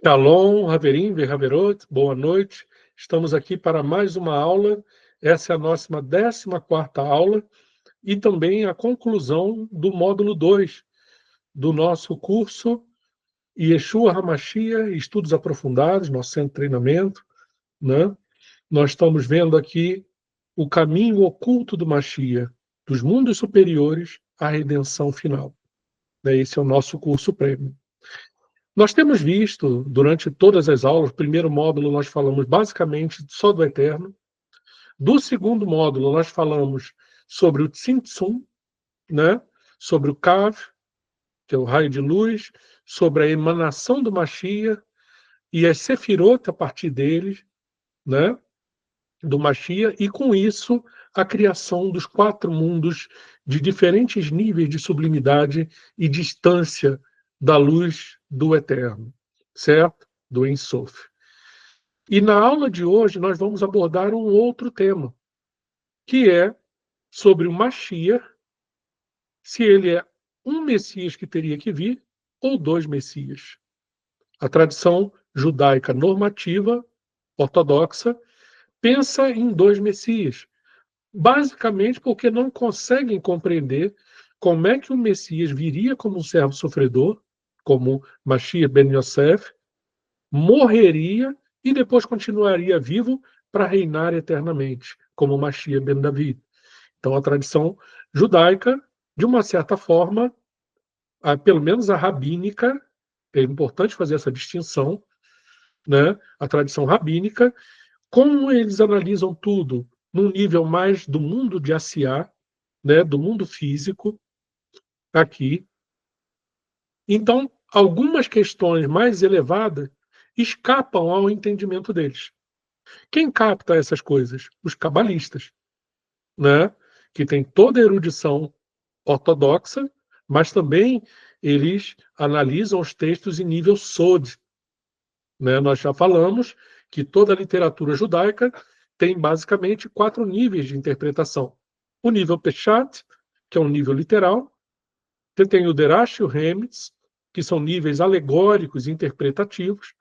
Shalom, Haverim, Verhaverot, boa noite. Estamos aqui para mais uma aula. Essa é a nossa 14ª aula e também a conclusão do módulo 2 do nosso curso Yeshua HaMashiach, Estudos Aprofundados, nosso centro de treinamento, né? Nós estamos vendo aqui o caminho oculto do Mashiach, dos mundos superiores à redenção final. Esse é o nosso curso prêmio. Nós temos visto, durante todas as aulas, primeiro módulo nós falamos basicamente só do Eterno. Do segundo módulo nós falamos sobre o Tzimtzum, né? Sobre o Kav, que é o raio de luz, sobre a emanação do Mashiach e as Sefirot a partir dele, né? Do Mashiach, e com isso a criação dos 4 mundos de diferentes níveis de sublimidade e distância da luz do Eterno, certo? Do Ein Sof. E na aula de hoje nós vamos abordar um outro tema, que é sobre o Mashiach, se ele é um Messias que teria que vir ou 2 Messias. A tradição judaica normativa, ortodoxa, pensa em 2 Messias, basicamente porque não conseguem compreender como é que o Messias viria como um servo sofredor, como Mashiach ben Yosef, morreria e depois continuaria vivo para reinar eternamente, como Mashiach ben David. Então a tradição judaica, de uma certa forma, pelo menos a rabínica, é importante fazer essa distinção, né? A tradição rabínica, como eles analisam tudo num nível mais do mundo de Asiá, né, do mundo físico, aqui. Então, algumas questões mais elevadas escapam ao entendimento deles. Quem capta essas coisas? Os cabalistas, né, que tem toda a erudição ortodoxa, mas também eles analisam os textos em nível Sod. Né? Nós já falamos que toda a literatura judaica tem basicamente 4 níveis de interpretação. O nível Peshat, que é um nível literal. Você tem o Derash e o Remetz, que são níveis alegóricos e interpretativos.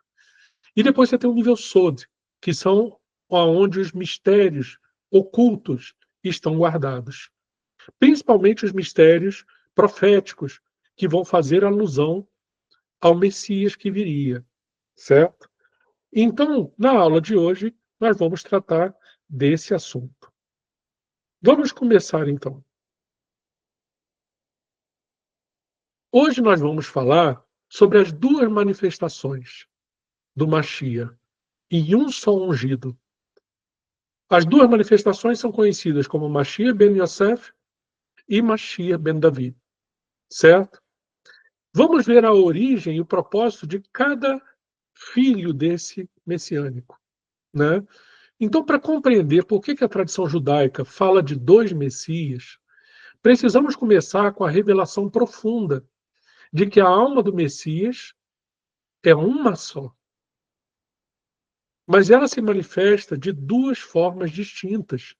E depois você tem o nível Sod, que são onde os mistérios ocultos estão guardados. Principalmente os mistérios proféticos, que vão fazer alusão ao Messias que viria, certo? Então, na aula de hoje, nós vamos tratar desse assunto. Vamos começar, então. Hoje nós vamos falar sobre as 2 manifestações do Mashiach em um só ungido. As 2 manifestações são conhecidas como Mashiach ben Yosef e Mashiach ben David, certo? Vamos ver a origem e o propósito de cada filho desse messiânico, né? Então, para compreender por que a tradição judaica fala de 2 Messias, precisamos começar com a revelação profunda de que a alma do Messias é uma só. Mas ela se manifesta de 2 formas distintas,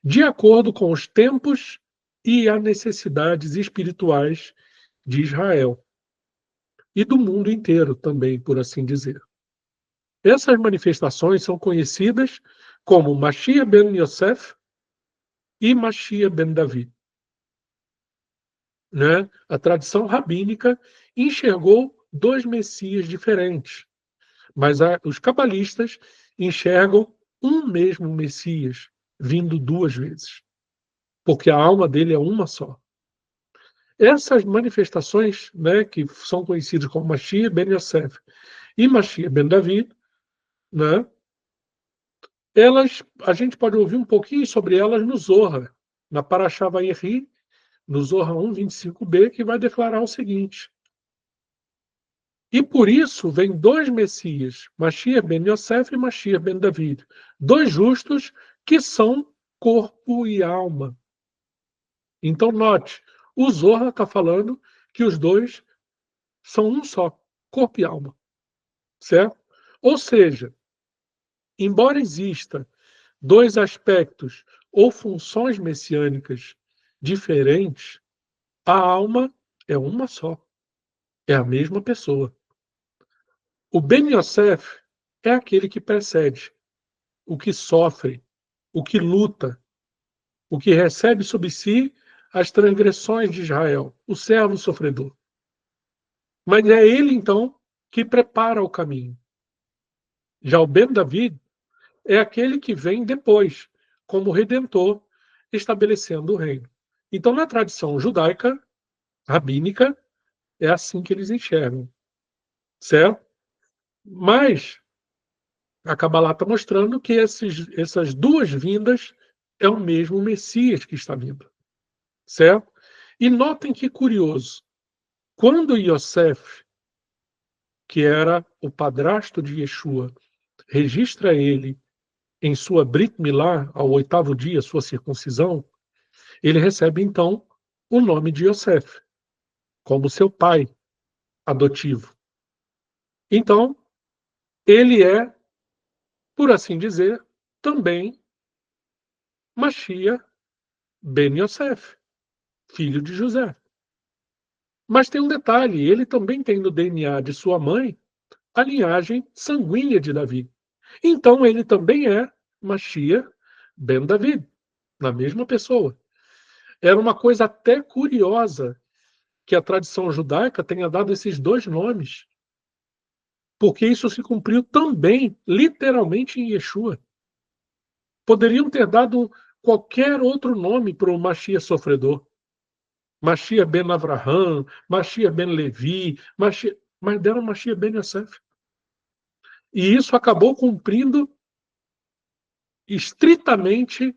de acordo com os tempos e as necessidades espirituais de Israel e do mundo inteiro também, por assim dizer. Essas manifestações são conhecidas como Mashiach ben Yosef e Mashiach ben David. Né? A tradição rabínica enxergou 2 messias diferentes, mas os cabalistas enxergam um mesmo Messias vindo 2 vezes, porque a alma dele é uma só. Essas manifestações, né, que são conhecidas como Mashiach ben Yosef e Mashiach ben David, né, a gente pode ouvir um pouquinho sobre elas no Zohar, na Parashá Vayeri, no Zohar 1:25b, que vai declarar o seguinte: e por isso vem 2 Messias, Mashiach ben Yosef e Mashiach ben David, 2 justos que são corpo e alma. Então, note, o Zohar está falando que os 2 são um só, corpo e alma, certo? Ou seja, embora exista 2 aspectos ou funções messiânicas diferentes, a alma é uma só, é a mesma pessoa. O Ben Yosef é aquele que precede, o que sofre, o que luta, o que recebe sobre si as transgressões de Israel, o servo sofredor. Mas é ele, então, que prepara o caminho. Já o Ben David é aquele que vem depois, como redentor, estabelecendo o reino. Então, na tradição judaica, rabínica, é assim que eles enxergam, certo? Mas a Kabbalah está mostrando que essas duas vindas é o mesmo Messias que está vindo, certo? E notem que curioso, quando Yosef, que era o padrasto de Yeshua, registra ele em sua Brit Milá, ao 8º dia, sua circuncisão, ele recebe então o nome de Yosef, como seu pai adotivo. Então, ele é, por assim dizer, também Machia Ben Yosef, filho de José. Mas tem um detalhe, ele também tem no DNA de sua mãe a linhagem sanguínea de Davi. Então ele também é Machia Ben David, na mesma pessoa. Era uma coisa até curiosa que a tradição judaica tenha dado esses dois nomes, porque isso se cumpriu também, literalmente, em Yeshua. Poderiam ter dado qualquer outro nome para o Machia sofredor. Machia ben Avraham, Machia ben Levi, mas deram Machia ben Yosef. E isso acabou cumprindo estritamente,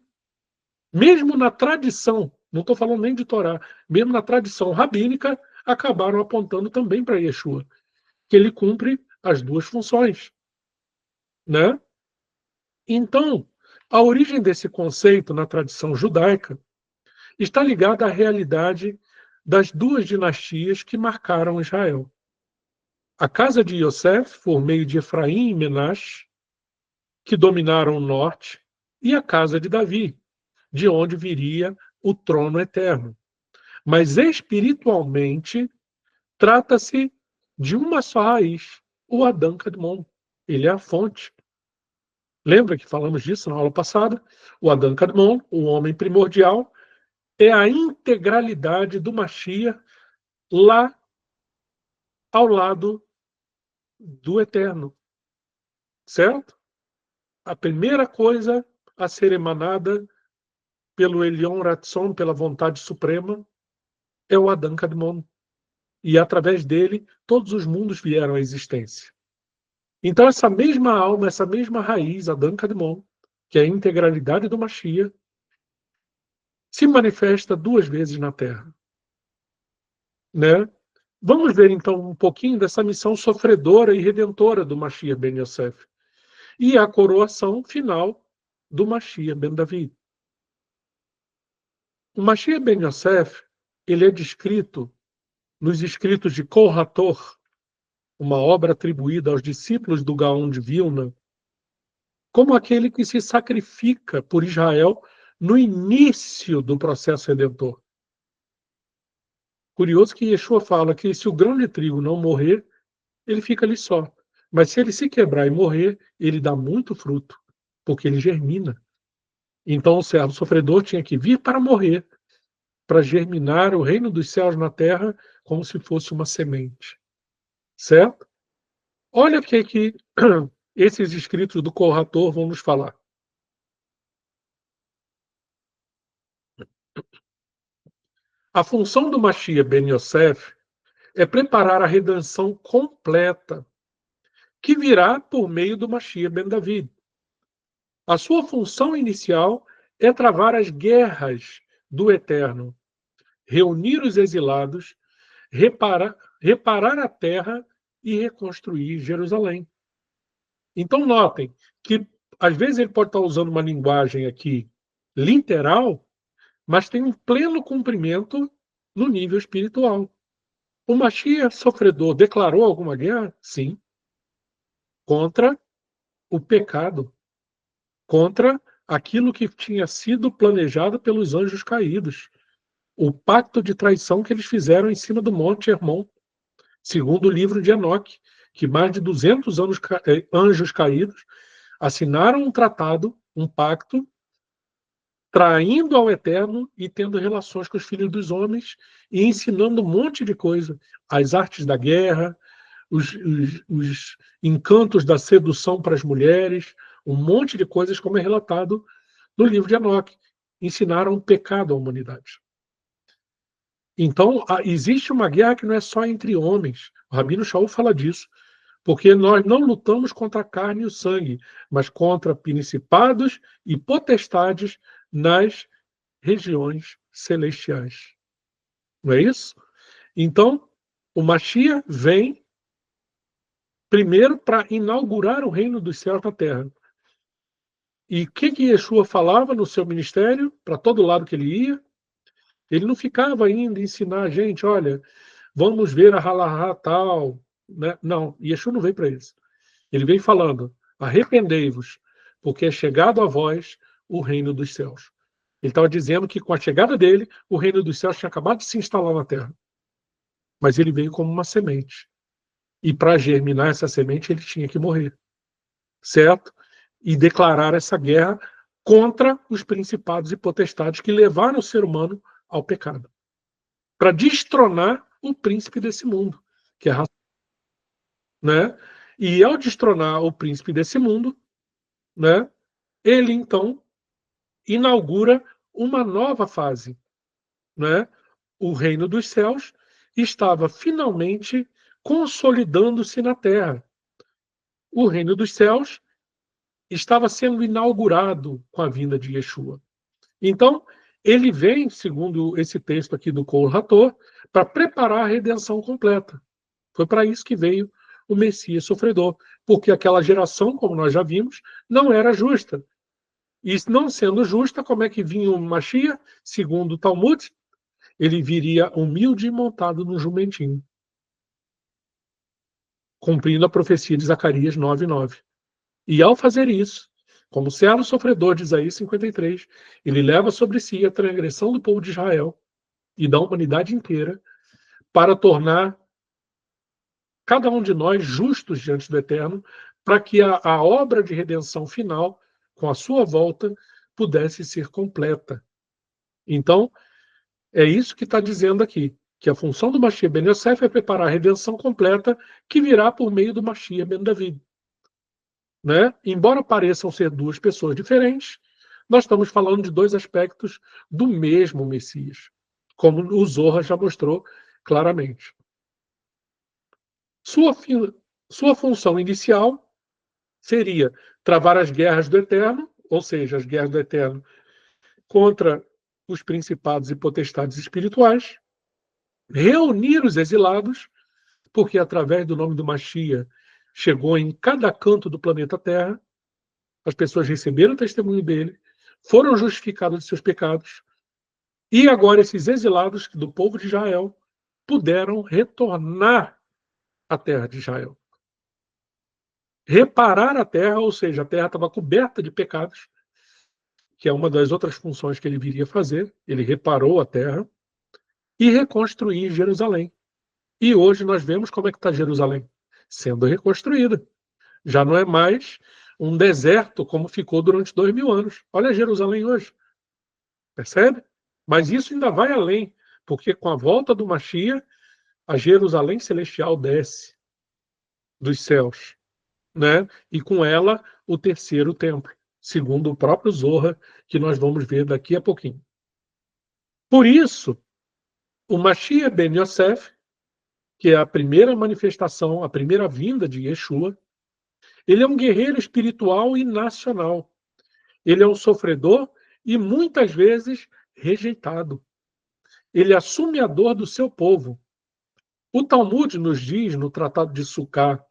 mesmo na tradição, não estou falando nem de Torá, mesmo na tradição rabínica, acabaram apontando também para Yeshua, que ele cumpre as duas funções, né? Então, a origem desse conceito na tradição judaica está ligada à realidade das duas dinastias que marcaram Israel. A casa de Yosef, por meio de Efraim e Menache, que dominaram o norte, e a casa de Davi, de onde viria o trono eterno. Mas espiritualmente, trata-se de uma só raiz, o Adão Kadmon. Ele é a fonte. Lembra que falamos disso na aula passada? O Adão Kadmon, o homem primordial, é a integralidade do Mashiach lá ao lado do Eterno, certo? A primeira coisa a ser emanada pelo Elion Ratzon, pela vontade suprema, é o Adão Kadmon. E através dele, todos os mundos vieram à existência. Então, essa mesma alma, essa mesma raiz, Adão Kadmon, que é a integralidade do Mashiach, se manifesta duas vezes na Terra, né? Vamos ver, então, um pouquinho dessa missão sofredora e redentora do Mashiach Ben Yosef e a coroação final do Mashiach Ben David. O Mashiach Ben Yosef, ele é descrito nos escritos de Kol HaTor, uma obra atribuída aos discípulos do Gaon de Vilna, como aquele que se sacrifica por Israel no início do processo redentor. Curioso que Yeshua fala que se o grão de trigo não morrer, ele fica ali só. Mas se ele se quebrar e morrer, ele dá muito fruto, porque ele germina. Então o servo sofredor tinha que vir para morrer, para germinar o reino dos céus na terra como se fosse uma semente. Certo? Olha o que esses escritos do Kol HaTor vão nos falar. A função do Mashiach Ben Yosef é preparar a redenção completa, que virá por meio do Mashiach Ben David. A sua função inicial é travar as guerras do Eterno, reunir os exilados, reparar a terra e reconstruir Jerusalém. Então, notem que, às vezes, ele pode estar usando uma linguagem aqui literal, mas tem um pleno cumprimento no nível espiritual. O Mashiach sofredor declarou alguma guerra? Sim. Contra o pecado, contra aquilo que tinha sido planejado pelos anjos caídos, o pacto de traição que eles fizeram em cima do Monte Hermon, segundo o livro de Enoque, que mais de 200 anjos caídos assinaram um tratado, um pacto, traindo ao Eterno e tendo relações com os filhos dos homens e ensinando um monte de coisa. As artes da guerra, os encantos da sedução para as mulheres, um monte de coisas, como é relatado no livro de Enoque. Ensinaram o pecado à humanidade. Então, existe uma guerra que não é só entre homens. O Rabino Shaul fala disso. Porque nós não lutamos contra a carne e o sangue, mas contra principados e potestades nas regiões celestiais. Não é isso? Então, o Mashiach vem primeiro para inaugurar o reino dos céus na terra. E o que Yeshua falava no seu ministério, para todo lado que ele ia? Ele não ficava indo ensinar a gente, olha, vamos ver a halahá tal. Né? Não, Yeshua não veio para isso. Ele vem falando, arrependei-vos, porque é chegado a vós o reino dos céus. Ele estava dizendo que com a chegada dele, o reino dos céus tinha acabado de se instalar na terra. Mas ele veio como uma semente. E para germinar essa semente, ele tinha que morrer. Certo? E declarar essa guerra contra os principados e potestades que levaram o ser humano ao pecado. Para destronar o príncipe desse mundo, que é a raça. Né? E ao destronar o príncipe desse mundo, né, ele então inaugura uma nova fase. Né? O reino dos céus estava finalmente consolidando-se na terra. O reino dos céus estava sendo inaugurado com a vinda de Yeshua. Então, ele vem, segundo esse texto aqui do Kol Hator, para preparar a redenção completa. Foi para isso que veio o Messias sofredor, porque aquela geração, como nós já vimos, não era justa. E não sendo justa, como é que vinha o Mashiach? Segundo o Talmud, ele viria humilde e montado no jumentinho, cumprindo a profecia de Zacarias 9:9. E ao fazer isso, como servo sofredor de Isaías 53, ele leva sobre si a transgressão do povo de Israel e da humanidade inteira para tornar cada um de nós justos diante do Eterno, para que a obra de redenção final, com a sua volta, pudesse ser completa. Então, é isso que está dizendo aqui, que a função do Mashiach ben Yosef é preparar a redenção completa que virá por meio do Mashiach ben David. Né? Embora pareçam ser duas pessoas diferentes, nós estamos falando de dois aspectos do mesmo Messias, como o Zohar já mostrou claramente. Sua função inicial seria travar as guerras do Eterno, ou seja, as guerras do Eterno contra os principados e potestades espirituais, reunir os exilados, porque através do nome do Mashiach chegou em cada canto do planeta Terra, as pessoas receberam o testemunho dele, foram justificadas de seus pecados, e agora esses exilados do povo de Israel puderam retornar à terra de Israel. Reparar a terra, ou seja, a terra estava coberta de pecados, que é uma das outras funções que ele viria fazer. Ele reparou a terra e reconstruir Jerusalém. E hoje nós vemos como é que está Jerusalém, sendo reconstruída. Já não é mais um deserto como ficou durante 2000 anos. Olha Jerusalém hoje. Percebe? Mas isso ainda vai além, porque com a volta do Mashiach, a Jerusalém celestial desce dos céus, né? E com ela o terceiro templo, segundo o próprio Zohar, que nós vamos ver daqui a pouquinho. Por isso, o Mashiach ben Yosef, que é a primeira manifestação, a primeira vinda de Yeshua, ele é um guerreiro espiritual e nacional. Ele é um sofredor e muitas vezes rejeitado. Ele assume a dor do seu povo. O Talmud nos diz, no Tratado de Sukkah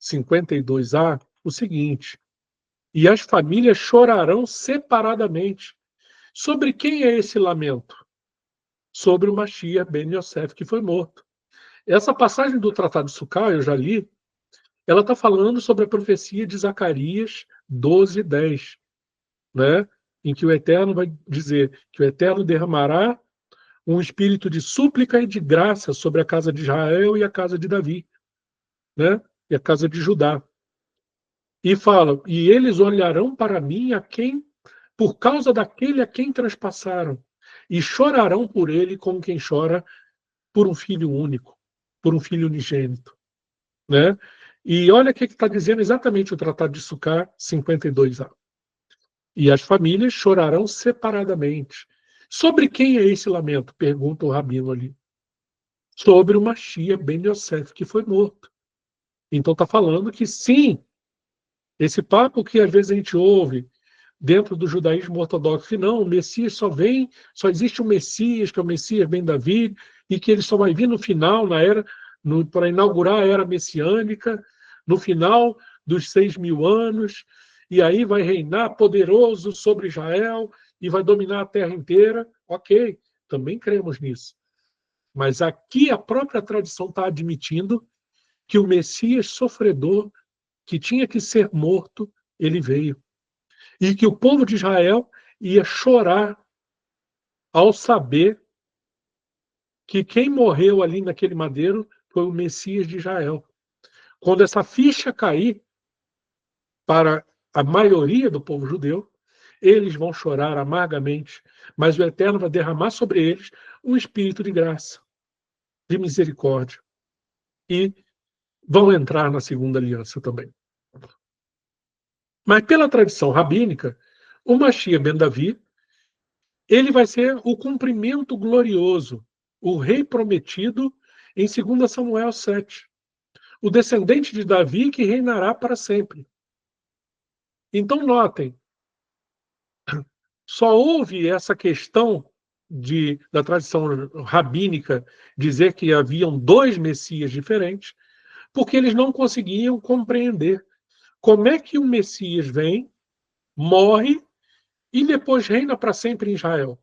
52a, o seguinte: e as famílias chorarão separadamente. Sobre quem é esse lamento? Sobre o Mashiach ben Yosef, que foi morto. Essa passagem do Tratado de Sukkah, eu já li, ela está falando sobre a profecia de Zacarias 12:10, né? Em que o Eterno vai dizer que o Eterno derramará um espírito de súplica e de graça sobre a casa de Israel e a casa de Davi, né? e a casa de Judá. E fala: e eles olharão para mim a quem, por causa daquele a quem traspassaram, e chorarão por ele como quem chora por um filho único, por um filho unigênito, né? E olha o que está dizendo exatamente o Tratado de Sucar 52a. E as famílias chorarão separadamente. Sobre quem é esse lamento? Pergunta o rabino ali. Sobre o Mashiach ben Yosef, que foi morto. Então está falando que sim, esse papo que às vezes a gente ouve dentro do judaísmo ortodoxo, que não, o Messias só vem, só existe um Messias, que é o Messias ben David, e que ele só vai vir no final, para inaugurar a era messiânica, no final dos 6.000 anos, e aí vai reinar poderoso sobre Israel e vai dominar a terra inteira. Ok, também cremos nisso. Mas aqui a própria tradição está admitindo que o Messias sofredor, que tinha que ser morto, ele veio. E que o povo de Israel ia chorar ao saber que quem morreu ali naquele madeiro foi o Messias de Israel. Quando essa ficha cair para a maioria do povo judeu, eles vão chorar amargamente, mas o Eterno vai derramar sobre eles um espírito de graça, de misericórdia. E vão entrar na segunda aliança também. Mas pela tradição rabínica, o Mashiach ben Davi, ele vai ser o cumprimento glorioso, o rei prometido em 2 Samuel 7. O descendente de Davi que reinará para sempre. Então notem, só houve essa questão da tradição rabínica dizer que haviam dois Messias diferentes, porque eles não conseguiam compreender como é que o Messias vem, morre e depois reina para sempre em Israel.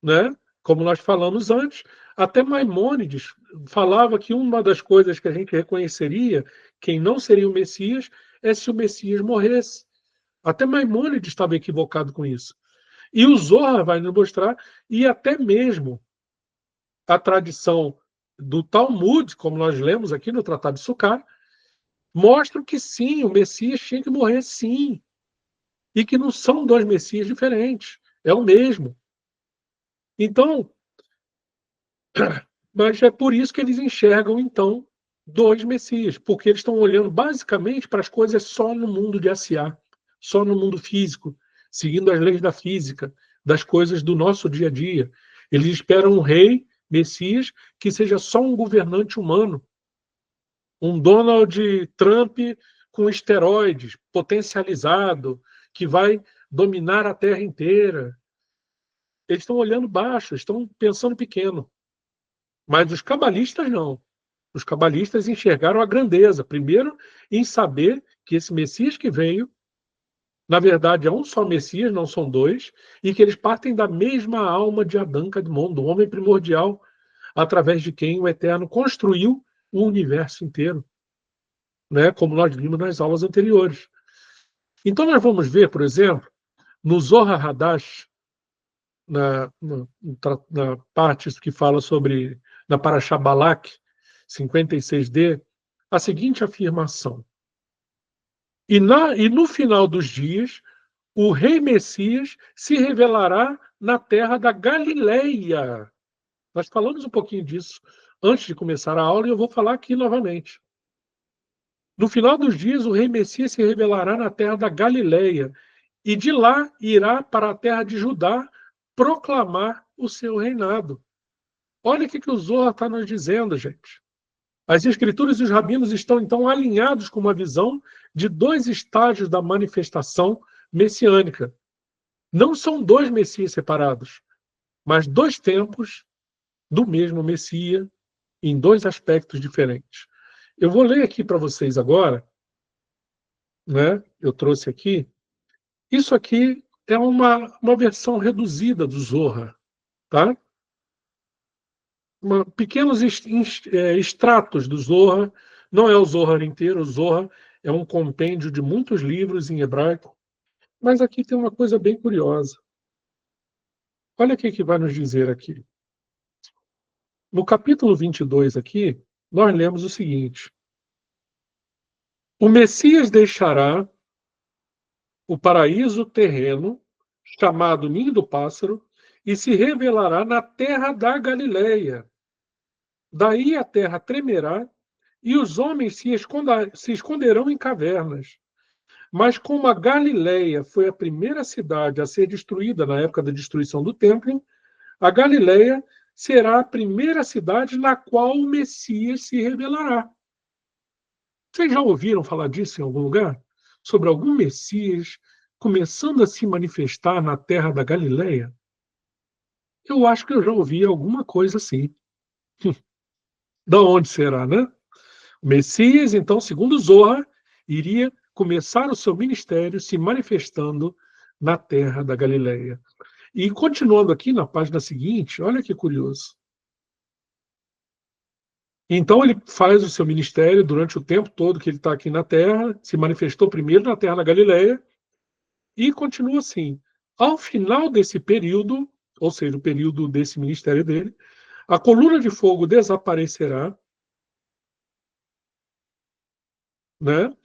Né? Como nós falamos antes, até Maimônides falava que uma das coisas que a gente reconheceria quem não seria o Messias é se o Messias morresse. Até Maimônides estava equivocado com isso. E o Zohar vai nos mostrar, e até mesmo a tradição do Talmud, como nós lemos aqui no Tratado de Sucar, mostram que sim, o Messias tinha que morrer sim. E que não são dois Messias diferentes, é o mesmo. Então, mas é por isso que eles enxergam, então, dois Messias, porque eles estão olhando basicamente para as coisas só no mundo de Asiá, só no mundo físico, seguindo as leis da física, das coisas do nosso dia a dia. Eles esperam um rei, Messias, que seja só um governante humano, um Donald Trump com esteroides, potencializado, que vai dominar a Terra inteira. Eles estão olhando baixo, estão pensando pequeno. Mas os cabalistas não. Os cabalistas enxergaram a grandeza, primeiro, em saber que esse Messias que veio, na verdade, é um só Messias, não são dois, e que eles partem da mesma alma de Adão Kadmon, do homem primordial, através de quem o Eterno construiu o universo inteiro, né? Como nós vimos nas aulas anteriores. Então, nós vamos ver, por exemplo, no Zohar Hadash, na parte que fala sobre, na Parashá Balak, 56d, a seguinte afirmação. E no final dos dias, o rei Messias se revelará na terra da Galileia. Nós falamos um pouquinho disso antes de começar a aula e eu vou falar aqui novamente. No final dos dias, o rei Messias se revelará na terra da Galileia e de lá irá para a terra de Judá proclamar o seu reinado. Olha o que o Zohar está nos dizendo, gente. As escrituras e os rabinos estão, então, alinhados com uma visão de dois estágios da manifestação messiânica. Não são dois Messias separados, mas dois tempos do mesmo Messias em dois aspectos diferentes. Eu vou ler aqui para vocês agora, né? Eu trouxe aqui. Isso aqui é uma versão reduzida do Zohar, tá? Pequenos extratos do Zohar. Não é o Zohar inteiro, o Zohar é um compêndio de muitos livros em hebraico, mas aqui tem uma coisa bem curiosa. Olha o que vai nos dizer aqui. No capítulo 22 aqui, nós lemos o seguinte. O Messias deixará o paraíso terreno, chamado Ninho do Pássaro, e se revelará na terra da Galileia. Daí a terra tremerá e os homens se esconderão em cavernas. Mas como a Galileia foi a primeira cidade a ser destruída na época da destruição do templo, a Galileia será a primeira cidade na qual o Messias se revelará. Vocês já ouviram falar disso em algum lugar? Sobre algum Messias começando a se manifestar na terra da Galileia? Eu acho que eu já ouvi alguma coisa assim. Da onde será, né? O Messias, então, segundo Zohar, iria começar o seu ministério se manifestando na terra da Galileia. E continuando aqui na página seguinte, olha que curioso. Então ele faz o seu ministério durante o tempo todo que ele está aqui na Terra, se manifestou primeiro na Terra da Galileia, e continua assim. Ao final desse período, ou seja, o período desse ministério dele, a coluna de fogo desaparecerá, né?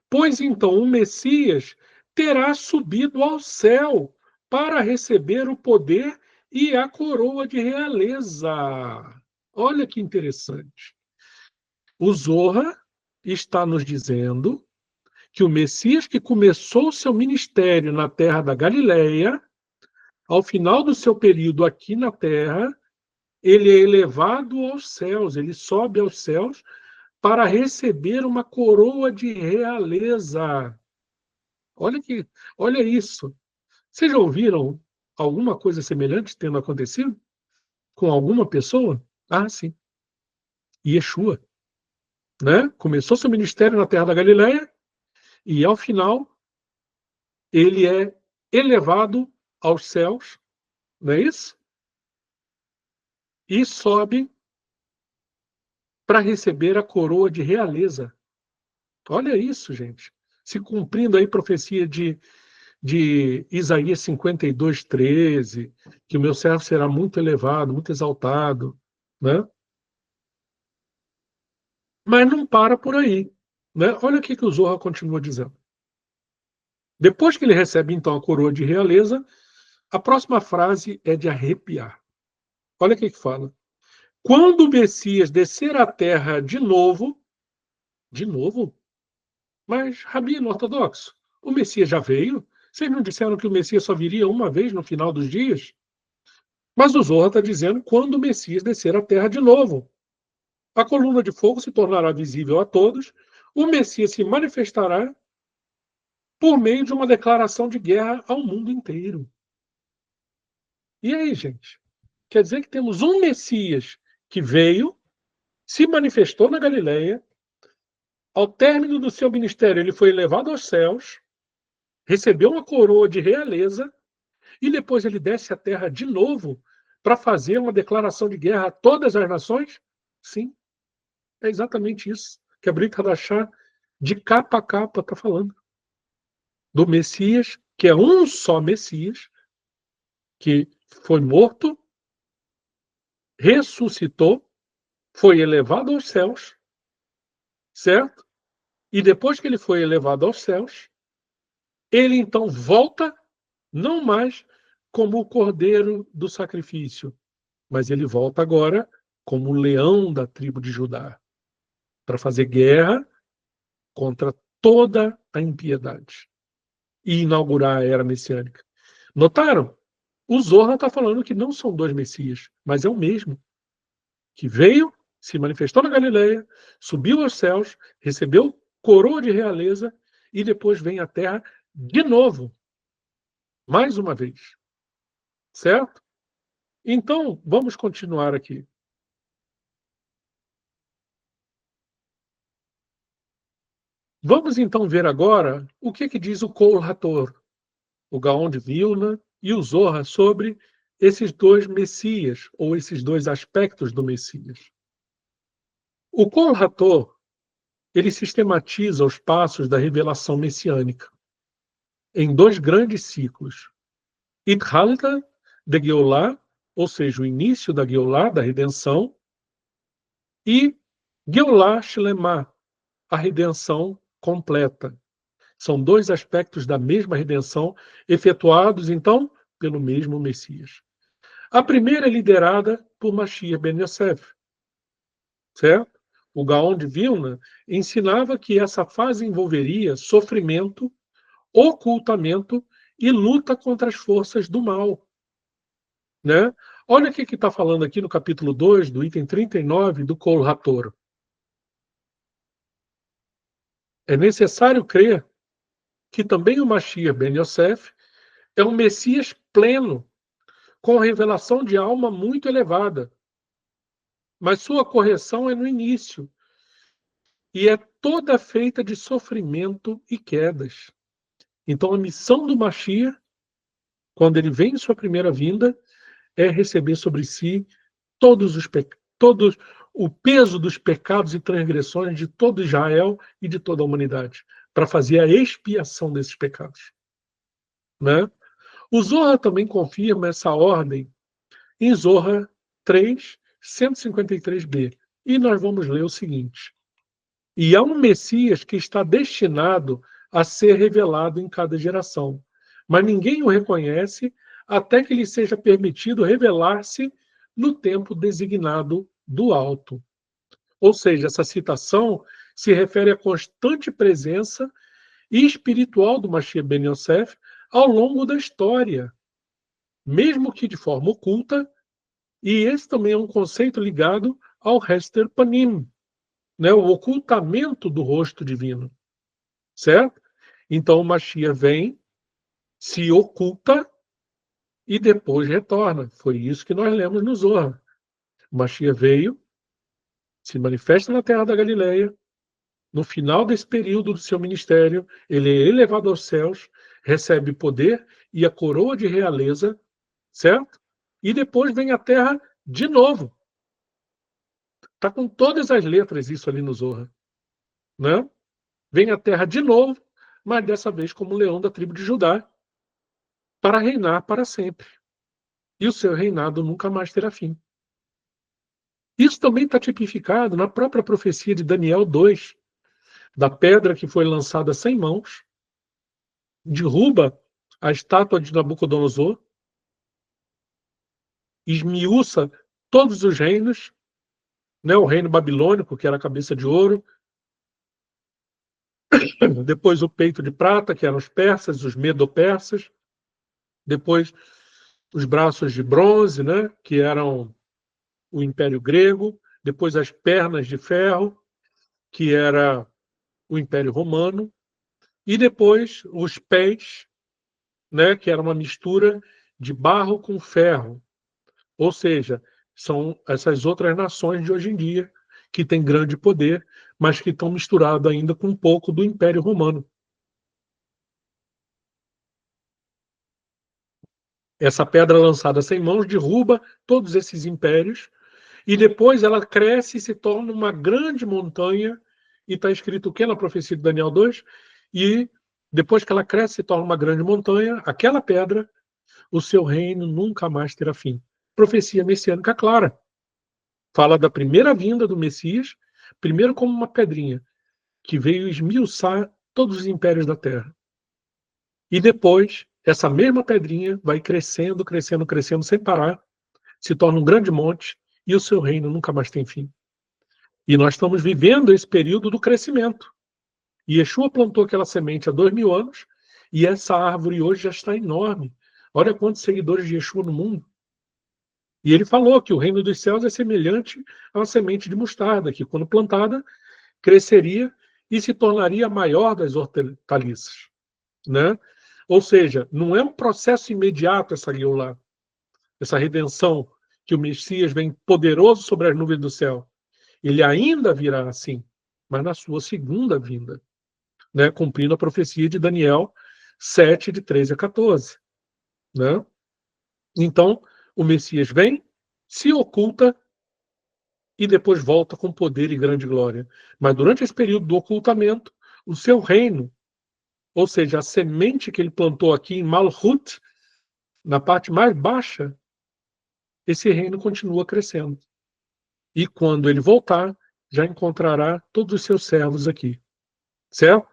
Pois então o Messias terá subido ao céu para receber o poder e a coroa de realeza. Olha que interessante. O Zohar está nos dizendo que o Messias que começou seu ministério na terra da Galileia, ao final do seu período aqui na terra, ele é elevado aos céus, ele sobe aos céus para receber uma coroa de realeza. Olha isso. Vocês já ouviram alguma coisa semelhante tendo acontecido com alguma pessoa? Ah, sim. Yeshua, né? Começou seu ministério na terra da Galileia e ao final ele é elevado aos céus, não é isso? E sobe para receber a coroa de realeza. Olha isso, gente. Se cumprindo aí a profecia de Isaías 52:13, que o meu servo será muito elevado, muito exaltado, né? Mas não para por aí, né? Olha o que o Zohar continua dizendo. Depois que ele recebe, então, a coroa de realeza, a próxima frase é de arrepiar. Olha o que fala. Quando o Messias descer à terra de novo? Mas, rabino ortodoxo, o Messias já veio? Vocês não disseram que o Messias só viria uma vez no final dos dias? Mas o Zohar está dizendo quando o Messias descer à terra de novo. A coluna de fogo se tornará visível a todos, o Messias se manifestará por meio de uma declaração de guerra ao mundo inteiro. E aí, gente? Quer dizer que temos um Messias que veio, se manifestou na Galileia, ao término do seu ministério ele foi elevado aos céus, recebeu uma coroa de realeza, e depois ele desce à terra de novo para fazer uma declaração de guerra a todas as nações? Sim, é exatamente isso que a Brit Hadashah, de capa a capa, está falando. Do Messias, que é um só Messias, que foi morto, ressuscitou, foi elevado aos céus, certo? E depois que ele foi elevado aos céus, ele então volta, não mais como o cordeiro do sacrifício, mas ele volta agora como o leão da tribo de Judá, para fazer guerra contra toda a impiedade e inaugurar a era messiânica. Notaram? O Zohar está falando que não são dois Messias, mas é o mesmo, que veio, se manifestou na Galileia, subiu aos céus, recebeu coroa de realeza e depois vem à terra de novo, mais uma vez. Certo? Então, vamos continuar aqui. Vamos então ver agora o que diz o Kol Hator, o Gaon de Vilna e o Zohar sobre esses dois Messias, ou esses dois aspectos do Messias. O Kol Hator, ele sistematiza os passos da revelação messiânica em dois grandes ciclos. Ithalta de Geulah, ou seja, o início da Geulah, da redenção, e Geulah Shlemah, a redenção completa. São dois aspectos da mesma redenção, efetuados, então, pelo mesmo Messias. A primeira é liderada por Mashiach ben Yosef, certo? O Gaon de Vilna ensinava que essa fase envolveria sofrimento, ocultamento e luta contra as forças do mal, né? Olha o que está falando aqui no capítulo 2, do item 39 do Kol HaTorah. É necessário crer que também o Mashiach ben Yosef é um Messias pleno, com revelação de alma muito elevada, mas sua correção é no início, e é toda feita de sofrimento e quedas. Então a missão do Mashiach, quando ele vem em sua primeira vinda, é receber sobre si todos o peso dos pecados e transgressões de todo Israel e de toda a humanidade, para fazer a expiação desses pecados, né? O Zohar também confirma essa ordem em Zohar 3, 153b. E nós vamos ler o seguinte: e há um Messias que está destinado a ser revelado em cada geração, mas ninguém o reconhece até que lhe seja permitido revelar-se no tempo designado do alto. Ou seja, essa citação se refere à constante presença espiritual do Mashiach ben Yosef ao longo da história, mesmo que de forma oculta, e esse também é um conceito ligado ao Hester Panim, né, o ocultamento do rosto divino, certo? Então o Mashiach vem, se oculta e depois retorna. Foi isso que nós lemos no Zohar. O Mashiach veio, se manifesta na terra da Galileia, no final desse período do seu ministério, ele é elevado aos céus, recebe poder e a coroa de realeza, certo? E depois vem à terra de novo. Está com todas as letras isso ali no Zohar, né? Vem à terra de novo, mas dessa vez como leão da tribo de Judá, para reinar para sempre. E o seu reinado nunca mais terá fim. Isso também está tipificado na própria profecia de Daniel 2, da pedra que foi lançada sem mãos, derruba a estátua de Nabucodonosor, esmiuça todos os reinos, né, o reino babilônico, que era a cabeça de ouro, depois o peito de prata, que eram os persas, os medo-persas, depois os braços de bronze, né, que eram o Império Grego, depois as pernas de ferro, que era o Império Romano, e depois os pés, né, que era uma mistura de barro com ferro. Ou seja, são essas outras nações de hoje em dia que têm grande poder, mas que estão misturadas ainda com um pouco do Império Romano. Essa pedra lançada sem mãos derruba todos esses impérios e depois ela cresce e se torna uma grande montanha, e está escrito o que na profecia de Daniel 2? E depois que ela cresce e se torna uma grande montanha, aquela pedra, o seu reino nunca mais terá fim. Profecia messiânica clara. Fala da primeira vinda do Messias, primeiro como uma pedrinha, que veio esmiuçar todos os impérios da terra. E depois, essa mesma pedrinha vai crescendo, crescendo, crescendo, sem parar, se torna um grande monte, e o seu reino nunca mais tem fim. E nós estamos vivendo esse período do crescimento. E Yeshua plantou aquela semente há 2000 anos, e essa árvore hoje já está enorme. Olha quantos seguidores de Yeshua no mundo. E ele falou que o reino dos céus é semelhante a uma semente de mostarda, que quando plantada, cresceria e se tornaria a maior das hortaliças, né? Ou seja, não é um processo imediato essa Geulah, essa redenção, que o Messias vem poderoso sobre as nuvens do céu. Ele ainda virá assim, mas na sua segunda vinda, né? Cumprindo a profecia de Daniel 7, de 13 a 14. Né? Então, o Messias vem, se oculta e depois volta com poder e grande glória. Mas durante esse período do ocultamento, o seu reino, ou seja, a semente que ele plantou aqui em Malhut, na parte mais baixa, esse reino continua crescendo. E quando ele voltar, já encontrará todos os seus servos aqui. Certo?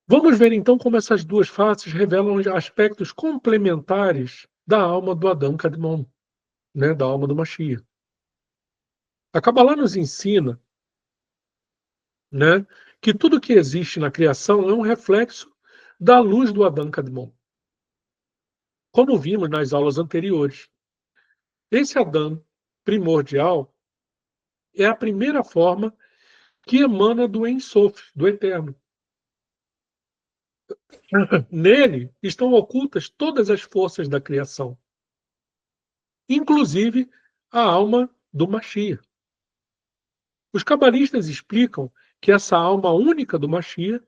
Vamos ver então como essas duas faces revelam aspectos complementares da alma do Adão Kadmon, né, da alma do Mashiach. A Kabbalah nos ensina, né, que tudo que existe na criação é um reflexo da luz do Adão Kadmon, como vimos nas aulas anteriores. Esse Adão primordial é a primeira forma que emana do Ein Sof, do Eterno. Nele estão ocultas todas as forças da criação, inclusive a alma do Mashiach. Os cabalistas explicam que essa alma única do Mashiach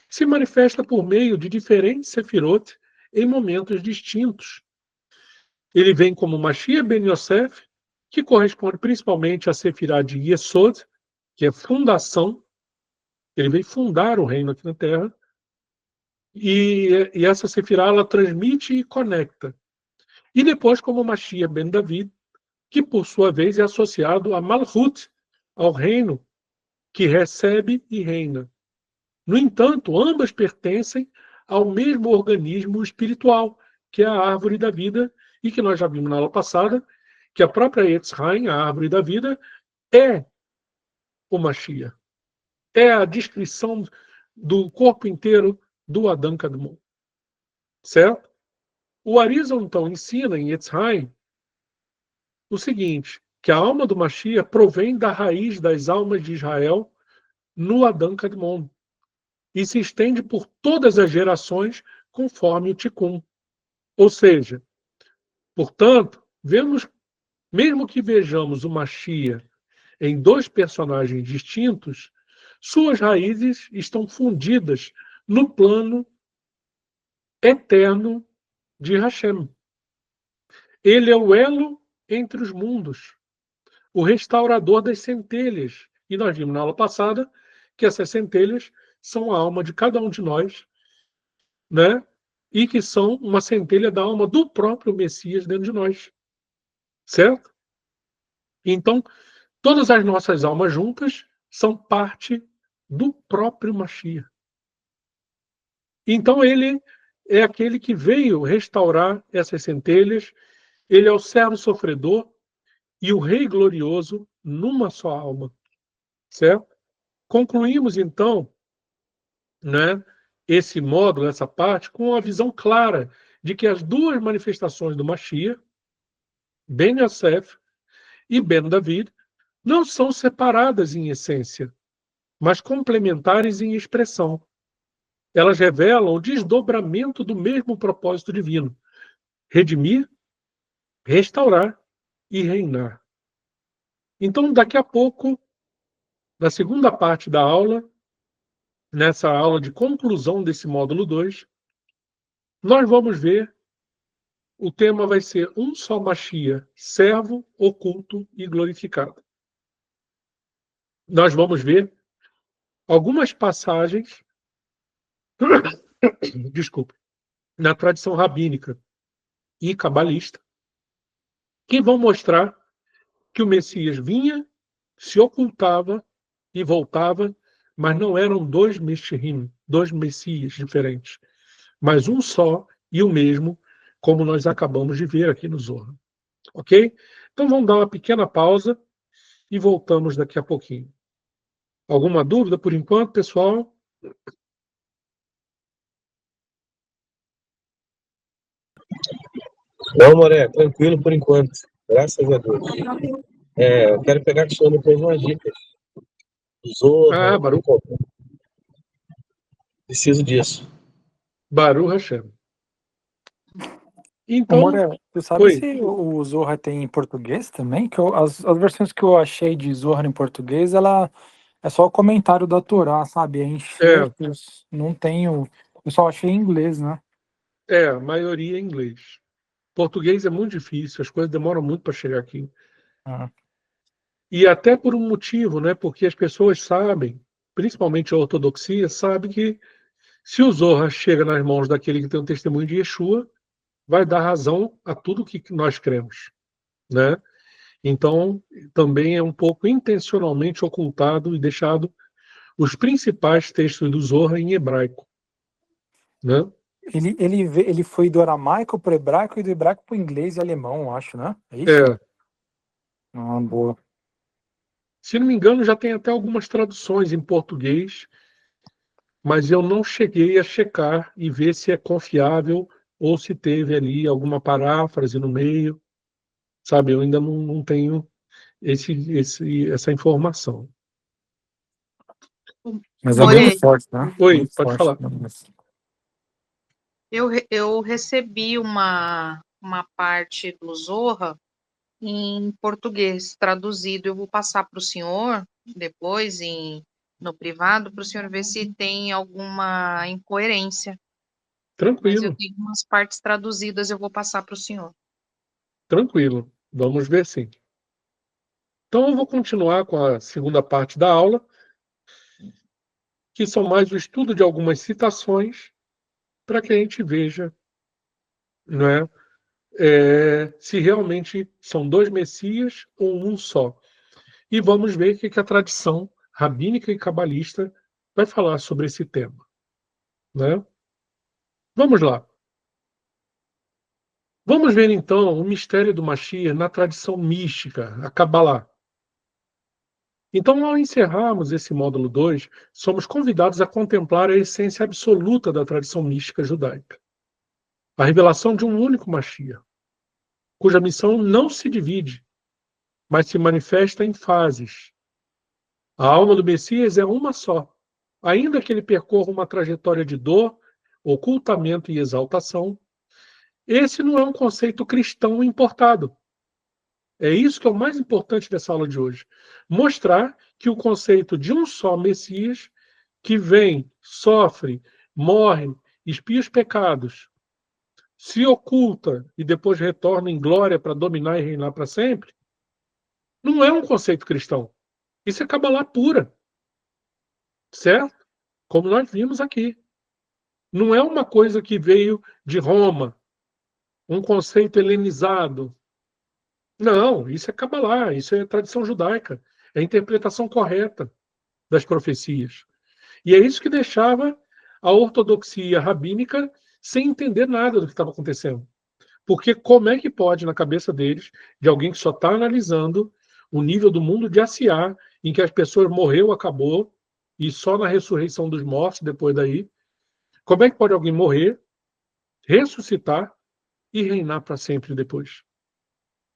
se manifesta por meio de diferentes sefirot em momentos distintos. Ele vem como Mashiach Ben Yosef, que corresponde principalmente à sefirá de Yesod, que é fundação. Ele veio fundar o reino aqui na Terra. E essa sefirá ela transmite e conecta. E depois como Mashiach Ben David, que por sua vez é associado a Malhut, ao reino que recebe e reina. No entanto, ambas pertencem ao mesmo organismo espiritual, que é a árvore da vida, e que nós já vimos na aula passada, que a própria Etz Haim, a árvore da vida, é o Mashiach. É a descrição do corpo inteiro do Adão Kadmon. Certo? O Arizal, então, ensina em Etz Haim o seguinte, que a alma do Mashiach provém da raiz das almas de Israel no Adão Kadmon e se estende por todas as gerações conforme o Tikkun. Ou seja, portanto, mesmo que vejamos o Mashiach em dois personagens distintos, suas raízes estão fundidas no plano eterno de Hashem. Ele é o elo entre os mundos, o restaurador das centelhas. E nós vimos na aula passada que essas centelhas são a alma de cada um de nós, né? E que são uma centelha da alma do próprio Messias dentro de nós. Certo? Então, todas as nossas almas juntas são parte do próprio Mashiach. Então, ele é aquele que veio restaurar essas centelhas, ele é o servo sofredor e o rei glorioso numa só alma. Certo? Concluímos, então, né, esse módulo, essa parte, com a visão clara de que as duas manifestações do Mashiach, Ben Yosef e Ben David, não são separadas em essência, mas complementares em expressão. Elas revelam o desdobramento do mesmo propósito divino: redimir, restaurar e reinar. Então, daqui a pouco, na segunda parte da aula, nessa aula de conclusão desse módulo 2, nós vamos ver, o tema vai ser um só Mashiach, servo, oculto e glorificado. Nós vamos ver algumas passagens, desculpe, na tradição rabínica e cabalista, que vão mostrar que o Messias vinha, se ocultava e voltava, mas não eram dois Meshihim, dois Messias diferentes, mas um só e o mesmo, como nós acabamos de ver aqui no Zohar. Ok? Então vamos dar uma pequena pausa e voltamos daqui a pouquinho. Alguma dúvida por enquanto, pessoal? Não, Moré, tranquilo por enquanto. Graças a Deus. Eu quero pegar com o senhor depois umas dicas. Zorra, Baruch preciso disso. Hashem. Ô, Então, Moré, você sabe oi. se o Zorra tem em português também? Que as versões que eu achei de Zorra em português, ela é só o comentário da Torá, sabe? É enxertos, não tem o... Eu só achei em inglês, né? A maioria é inglês. Português é muito difícil, as coisas demoram muito para chegar aqui. Ah, E até por um motivo, né? Porque as pessoas sabem, principalmente a ortodoxia, sabe que se o Zohar chega nas mãos daquele que tem o testemunho de Yeshua, vai dar razão a tudo que nós cremos, né? Então, também é um pouco intencionalmente ocultado e deixado os principais textos do Zohar em hebraico, né? Ele foi do aramaico para o hebraico e do hebraico para o inglês e alemão, eu acho, né? É isso? É, Ah, boa. se não me engano, já tem até algumas traduções em português, mas eu não cheguei a checar e ver se é confiável ou se teve ali alguma paráfrase no meio, sabe? Eu ainda não tenho essa informação. Mas é Vamos... muito forte, né? Oi, Muito pode forte. falar. Eu recebi uma parte do Zorra em português traduzido. Eu vou passar para o senhor depois no privado para o senhor ver se tem alguma incoerência. Mas eu Tranquilo, tenho umas partes traduzidas, eu vou passar para o senhor. tranquilo. Vamos ver sim. Então, eu vou continuar com a segunda parte da aula, que são mais o estudo de algumas citações, para que a gente veja, né, se realmente são dois Messias ou um só. E vamos ver o que a tradição rabínica e cabalista vai falar sobre esse tema, né? Vamos lá. Vamos ver então o mistério do Mashiach na tradição mística, a Kabbalah. Então, ao encerrarmos esse módulo 2, somos convidados a contemplar a essência absoluta da tradição mística judaica. A revelação de um único Mashiach, cuja missão não se divide, mas se manifesta em fases. A alma do Messias é uma só, ainda que ele percorra uma trajetória de dor, ocultamento e exaltação. Esse não é um conceito cristão importado. É isso que é o mais importante dessa aula de hoje. Mostrar que o conceito de um só Messias, que vem, sofre, morre, expia os pecados, se oculta e depois retorna em glória para dominar e reinar para sempre, não é um conceito cristão. Isso é Kabbalah pura, certo? Como nós vimos aqui. Não é uma coisa que veio de Roma, um conceito helenizado. Não, isso é Kabbalah, isso é tradição judaica, é a interpretação correta das profecias. E é isso que deixava a ortodoxia rabínica sem entender nada do que estava acontecendo. Porque como é que pode, na cabeça deles, de alguém que só está analisando o nível do mundo de Asiá, em que as pessoas morreu, acabou, e só na ressurreição dos mortos, depois daí, como é que pode alguém morrer, ressuscitar e reinar para sempre depois?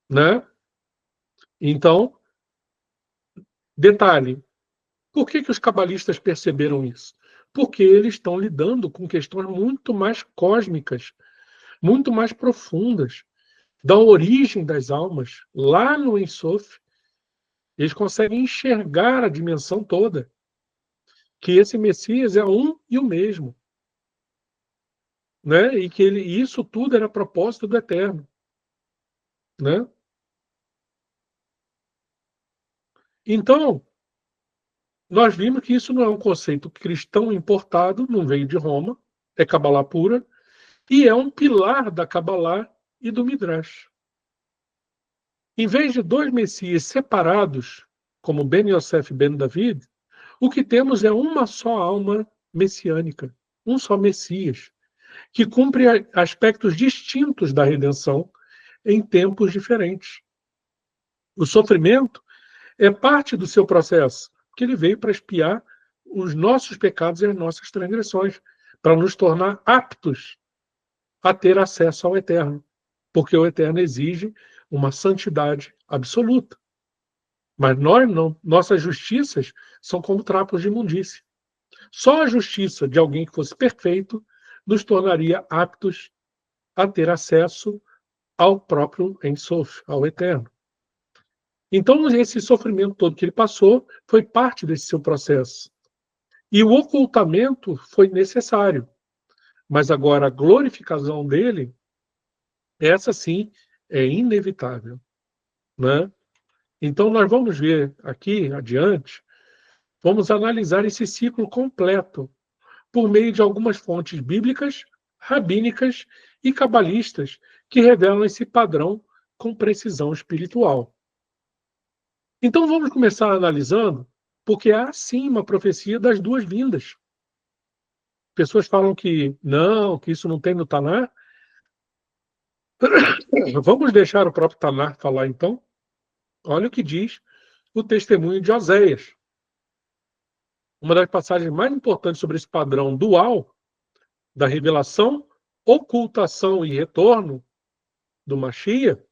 Né? Então, detalhe, por que os cabalistas perceberam isso? Porque eles estão lidando com questões muito mais cósmicas, muito mais profundas, da origem das almas, lá no Ein Sof. Eles conseguem enxergar a dimensão toda, que esse Messias é um e o mesmo, né? E que isso tudo era propósito do Eterno, né? Então, nós vimos que isso não é um conceito cristão importado, não veio de Roma, é Kabbalah pura, e é um pilar da Kabbalah e do Midrash. Em vez de dois Messias separados, como Ben Yosef e Ben David, o que temos é uma só alma messiânica, um só Messias, que cumpre aspectos distintos da redenção em tempos diferentes. O sofrimento é parte do seu processo, porque ele veio para expiar os nossos pecados e as nossas transgressões, para nos tornar aptos a ter acesso ao Eterno, porque o Eterno exige uma santidade absoluta. Mas nós não, nossas justiças são como trapos de imundície. Só a justiça de alguém que fosse perfeito nos tornaria aptos a ter acesso ao próprio Ein Sof, ao Eterno. Então, esse sofrimento todo que ele passou foi parte desse seu processo. E o ocultamento foi necessário. Mas agora a glorificação dele, essa sim, é inevitável, né? Então, nós vamos ver aqui adiante, vamos analisar esse ciclo completo por meio de algumas fontes bíblicas, rabínicas e cabalistas que revelam esse padrão com precisão espiritual. Então vamos começar analisando, porque há sim uma profecia das duas vindas. Pessoas falam que não, que isso não tem no Tanar. Vamos deixar o próprio Tanar falar, então. Olha o que diz o testemunho de Oséias. Uma das passagens mais importantes sobre esse padrão dual da revelação, ocultação e retorno do Mashiach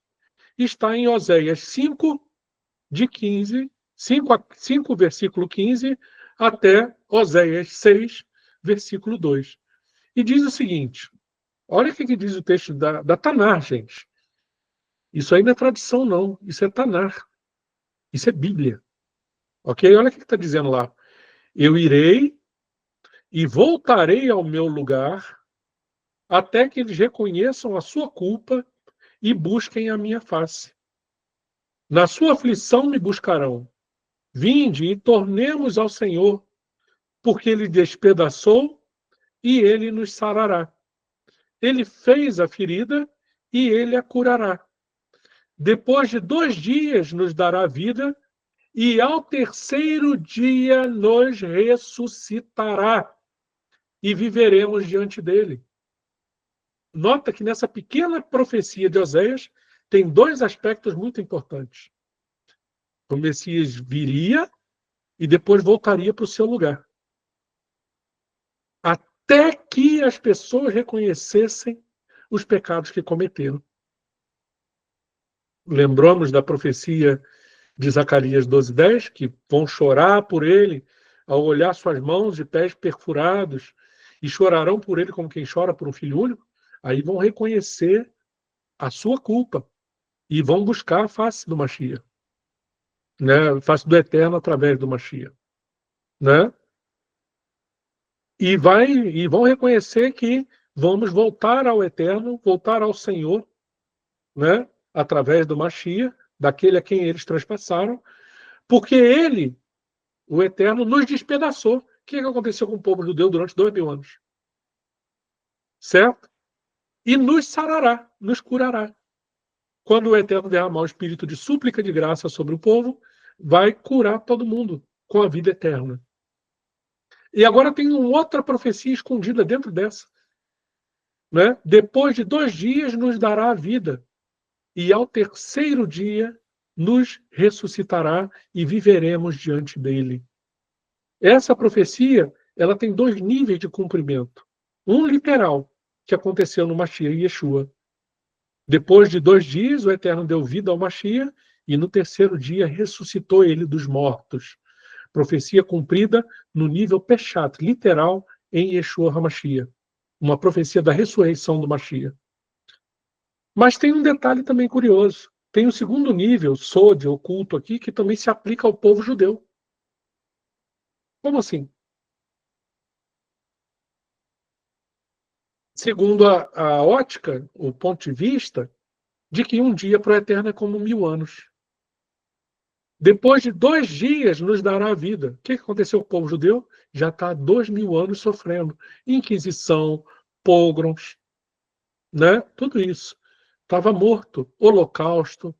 está em Oséias 5, de 5 versículo 15, até Oséias 6, versículo 2. E diz o seguinte, olha o que diz o texto da Tanar, gente. Isso aí não é tradição, não. Isso é Tanar. Isso é Bíblia. Ok? Olha o que está dizendo lá. Eu irei e voltarei ao meu lugar até que eles reconheçam a sua culpa e busquem a minha face. Na sua aflição me buscarão. Vinde e tornemos ao Senhor, porque ele despedaçou e ele nos sarará. Ele fez a ferida e ele a curará. Depois de 2 dias nos dará vida e ao terceiro dia nos ressuscitará e viveremos diante dele. Nota que nessa pequena profecia de Oséias tem 2 aspectos muito importantes. O Messias viria e depois voltaria para o seu lugar. Até que as pessoas reconhecessem os pecados que cometeram. Lembramos da profecia de Zacarias 12:10, que vão chorar por ele ao olhar suas mãos e pés perfurados, e chorarão por ele como quem chora por um filho único. Aí vão reconhecer a sua culpa e vão buscar a face do Mashiach, né? A face do Eterno através do Mashiach, né? E vão reconhecer que vamos voltar ao Eterno, voltar ao Senhor, né? Através do Mashiach, daquele a quem eles transpassaram, porque ele, o Eterno, nos despedaçou. O que aconteceu com o povo judeu durante 2000 anos? Certo? E nos sarará, nos curará. Quando o Eterno derramar o espírito de súplica de graça sobre o povo, vai curar todo mundo com a vida eterna. E agora tem uma outra profecia escondida dentro dessa. Né? Depois de 2 dias nos dará a vida, e ao terceiro dia nos ressuscitará e viveremos diante dele. Essa profecia, ela tem 2 níveis de cumprimento. Um literal, que aconteceu no Mashiach e Yeshua. Depois de 2 dias, o Eterno deu vida ao Mashiach e no terceiro dia ressuscitou ele dos mortos. Profecia cumprida no nível Peshat, literal, em Yeshua HaMashiach. Uma profecia da ressurreição do Mashiach. Mas tem um detalhe também curioso. Tem o segundo nível, Sod, oculto aqui, que também se aplica ao povo judeu. Como assim? Segundo a ótica, o ponto de vista, de que um dia para o Eterno é como 1000 anos. Depois de 2 dias nos dará a vida. O que aconteceu com o povo judeu? Já está há 2000 anos sofrendo. Inquisição, pogroms, né? Tudo isso. Estava morto. Holocausto.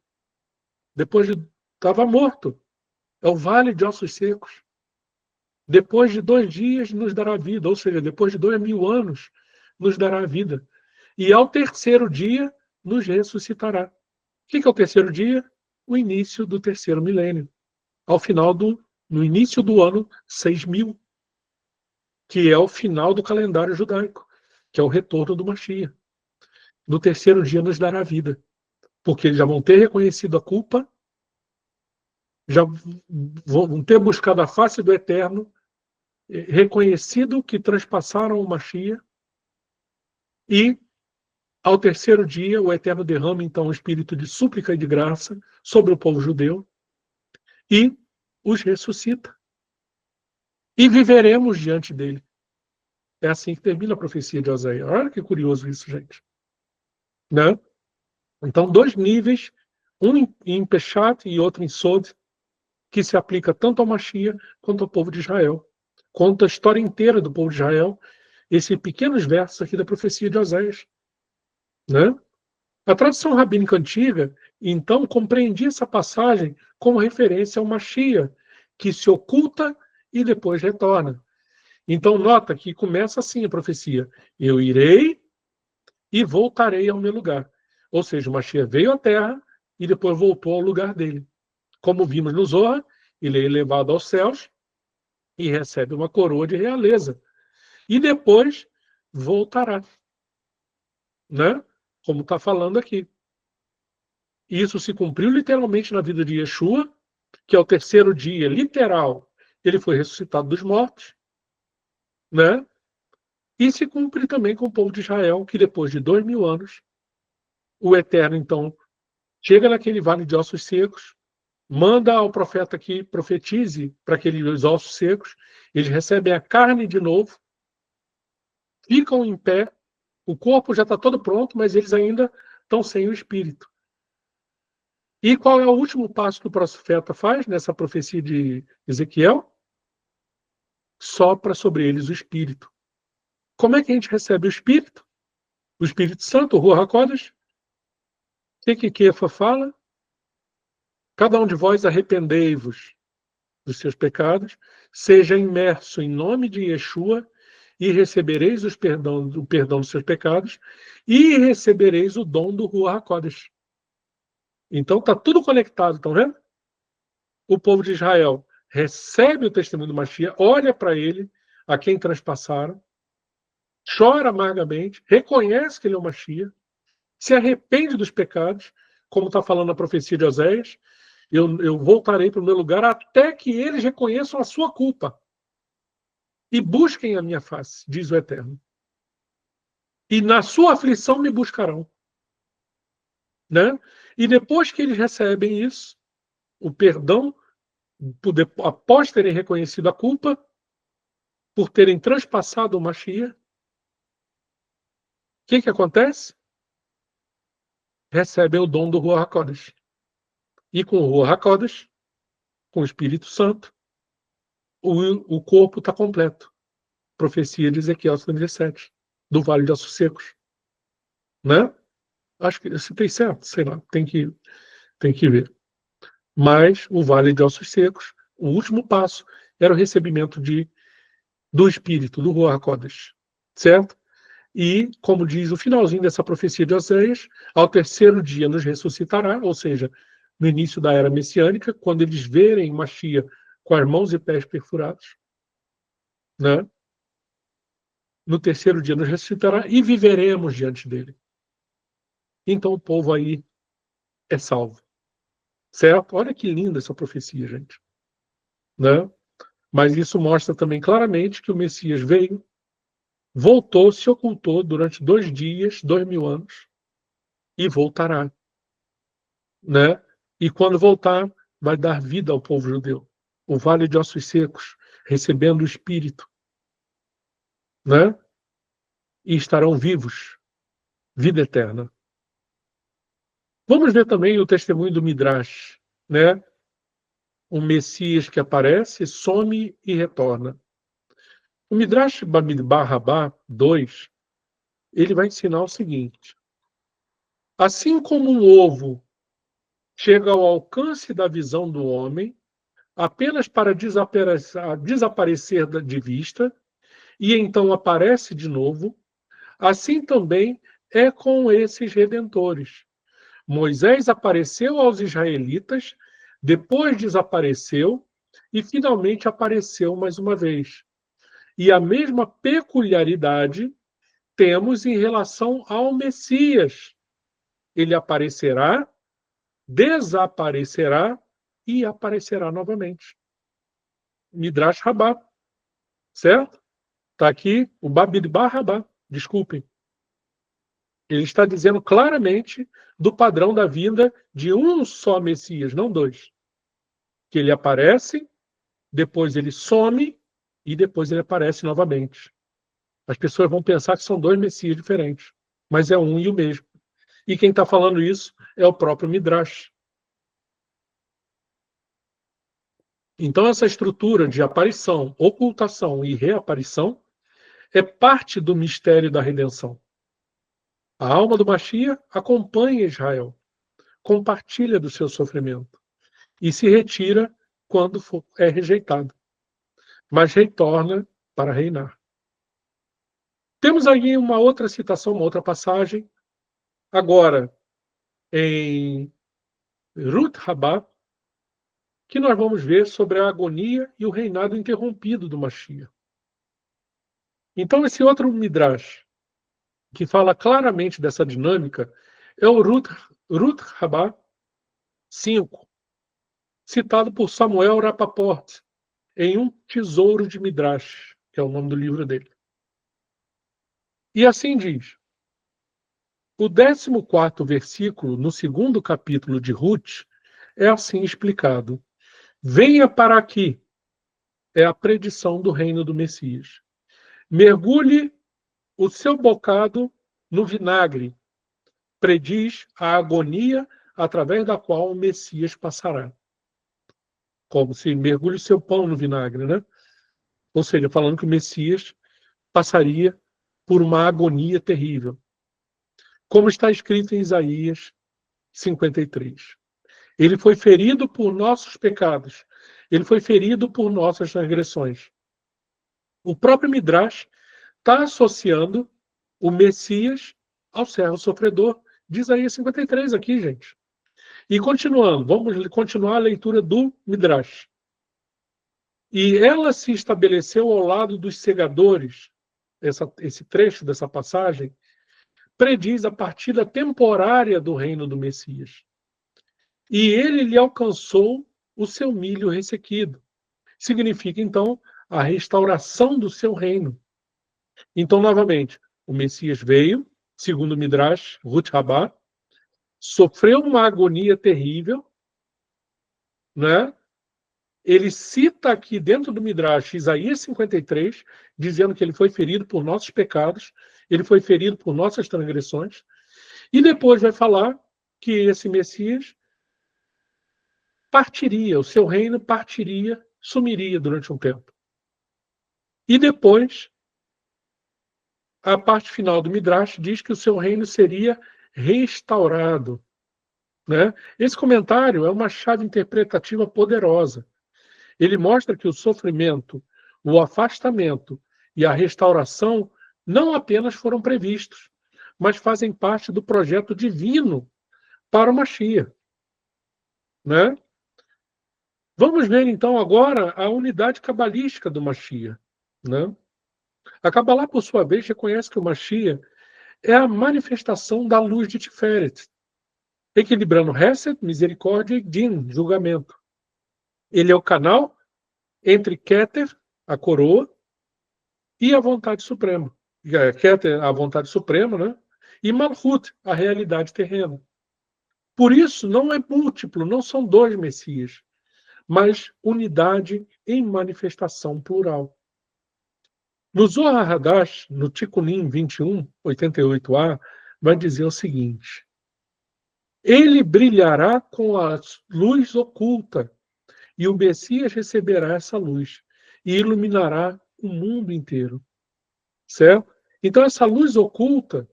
Estava morto. É o vale de ossos secos. Depois de 2 dias nos dará a vida. Ou seja, depois de 2000 anos nos dará a vida. E ao terceiro dia nos ressuscitará. O que é o terceiro dia? O início do terceiro milênio. No início do ano 6000, que é o final do calendário judaico, que é o retorno do Mashiach. No terceiro dia nos dará vida, porque eles já vão ter reconhecido a culpa, já vão ter buscado a face do Eterno, reconhecido que transpassaram o Mashiach, e ao terceiro dia o Eterno derrama então o espírito de súplica e de graça sobre o povo judeu e os ressuscita. E viveremos diante dele. É assim que termina a profecia de Oséias. Olha que curioso isso, gente. Né? Então, 2 níveis, um em Peshat e outro em Sod, que se aplica tanto ao Mashiach quanto ao povo de Israel. Conta a história inteira do povo de Israel, esses pequenos versos aqui da profecia de Oséias. Né? A tradição rabínica antiga, então, compreendia essa passagem como referência ao Mashiach, que se oculta e depois retorna. Então, nota que começa assim a profecia. Eu irei e voltarei ao meu lugar. Ou seja, o Mashiach veio à Terra e depois voltou ao lugar dele. Como vimos no Zohar, ele é elevado aos céus e recebe uma coroa de realeza. E depois voltará. Né? Como está falando aqui. Isso se cumpriu literalmente na vida de Yeshua, que ao terceiro dia, literal, ele foi ressuscitado dos mortos. Né? E se cumpre também com o povo de Israel, que depois de 2000 anos, o Eterno, então, chega naquele vale de ossos secos, manda ao profeta que profetize para aqueles ossos secos, eles recebem a carne de novo, ficam em pé, o corpo já está todo pronto, mas eles ainda estão sem o espírito. E qual é o último passo que o profeta faz nessa profecia de Ezequiel? Sopra sobre eles o espírito. Como é que a gente recebe o espírito? O Espírito Santo, o Ruach HaKodesh. O que Kefa fala? Cada um de vós arrependei-vos dos seus pecados, seja imerso em nome de Yeshua e recebereis o perdão dos seus pecados e recebereis o dom do Ruach HaKodesh. Então está tudo conectado, estão vendo? O povo de Israel recebe o testemunho do Mashiach, olha para ele, a quem transpassaram, chora amargamente, reconhece que ele é o Mashiach, se arrepende dos pecados, como está falando a profecia de Oséias, eu voltarei para o meu lugar até que eles reconheçam a sua culpa e busquem a minha face, diz o Eterno. E na sua aflição me buscarão. Né? E depois que eles recebem isso, o perdão, após terem reconhecido a culpa, por terem transpassado o Mashiach, o que acontece? Recebem o dom do Ruach HaKodesh. E com o Ruach HaKodesh, com o Espírito Santo, o corpo está completo. Profecia de Ezequiel 37, do Vale de Ossos Secos. Né? Acho que eu citei certo, sei lá, tem que ver. Mas o Vale de Ossos Secos, o último passo, era o recebimento do Espírito, do Ruach HaKodesh. Certo? E, como diz o finalzinho dessa profecia de Oséias, ao terceiro dia nos ressuscitará, ou seja, no início da era messiânica, quando eles verem Mashiach com as mãos e pés perfurados, né? No terceiro dia nos ressuscitará e viveremos diante dele. Então o povo aí é salvo. Certo? Olha que linda essa profecia, gente. Né? Mas isso mostra também claramente que o Messias veio, voltou, se ocultou durante 2 dias, 2000 anos, e voltará. Né? E quando voltar, vai dar vida ao povo judeu. O Vale de Ossos Secos, recebendo o Espírito. Né? E estarão vivos. Vida eterna. Vamos ver também o testemunho do Midrash. Né? Um Messias que aparece, some e retorna. O Midrash Bamidbar Rabá 2, ele vai ensinar o seguinte. Assim como um ovo chega ao alcance da visão do homem, apenas para desaparecer de vista, e então aparece de novo, assim também é com esses redentores. Moisés apareceu aos israelitas, depois desapareceu, e finalmente apareceu mais uma vez. E a mesma peculiaridade temos em relação ao Messias. Ele aparecerá, desaparecerá e aparecerá novamente. Midrash Rabá, certo? Está aqui o Bamidbar Rabá, desculpem. Ele está dizendo claramente do padrão da vinda de um só Messias, não 2. Que ele aparece, depois ele some e depois ele aparece novamente. As pessoas vão pensar que são 2 Messias diferentes, mas é um e o mesmo. E quem está falando isso é o próprio Midrash. Então, essa estrutura de aparição, ocultação e reaparição é parte do mistério da redenção. A alma do Mashiach acompanha Israel, compartilha do seu sofrimento e se retira quando é rejeitado. Mas retorna para reinar. Temos aí uma outra citação, uma outra passagem, agora em Ruth Rabá, que nós vamos ver sobre a agonia e o reinado interrompido do Mashiach. Então, esse outro Midrash, que fala claramente dessa dinâmica, é o Ruth Rabá 5, citado por Samuel Rapaport, em Um Tesouro de Midrash, que é o nome do livro dele. E assim diz: o 14º versículo, no 2º capítulo de Ruth, é assim explicado: venha para aqui, é a predição do reino do Messias. Mergulhe o seu bocado no vinagre, prediz a agonia através da qual o Messias passará. Como se mergulhe o seu pão no vinagre, né? Ou seja, falando que o Messias passaria por uma agonia terrível. Como está escrito em Isaías 53. Ele foi ferido por nossos pecados. Ele foi ferido por nossas transgressões. O próprio Midrash está associando o Messias ao servo sofredor de Isaías 53 aqui, gente. E continuando, vamos continuar a leitura do Midrash. E ela se estabeleceu ao lado dos segadores, esse trecho dessa passagem, prediz a partida temporária do reino do Messias. E ele lhe alcançou o seu milho ressequido. Significa, então, a restauração do seu reino. Então, novamente, o Messias veio, segundo o Midrash, Ruth Rabá, sofreu uma agonia terrível, né? Ele cita aqui dentro do Midrash Isaías 53, dizendo que ele foi ferido por nossos pecados, ele foi ferido por nossas transgressões, e depois vai falar que esse Messias partiria, o seu reino partiria, sumiria durante um tempo. E depois, a parte final do Midrash diz que o seu reino seria restaurado, né? Esse comentário é uma chave interpretativa poderosa. Ele mostra que o sofrimento, o afastamento e a restauração não apenas foram previstos, mas fazem parte do projeto divino para o Mashiach, né? Vamos ver, então, agora a unidade cabalística do Mashiach, né? A Kabbalah, por sua vez, reconhece que o Mashiach é a manifestação da luz de Tiferet, equilibrando Hesed, misericórdia, e Din, julgamento. Ele é o canal entre Keter, a coroa, e a vontade suprema. Keter, a vontade suprema, né? E Malchut, a realidade terrena. Por isso, não é múltiplo, não são dois Messias, mas unidade em manifestação plural. No Zohar Hadash, no Tikkunim 21, 88a, vai dizer o seguinte: ele brilhará com a luz oculta, e o Messias receberá essa luz, e iluminará o mundo inteiro. Certo? Então, essa luz oculta,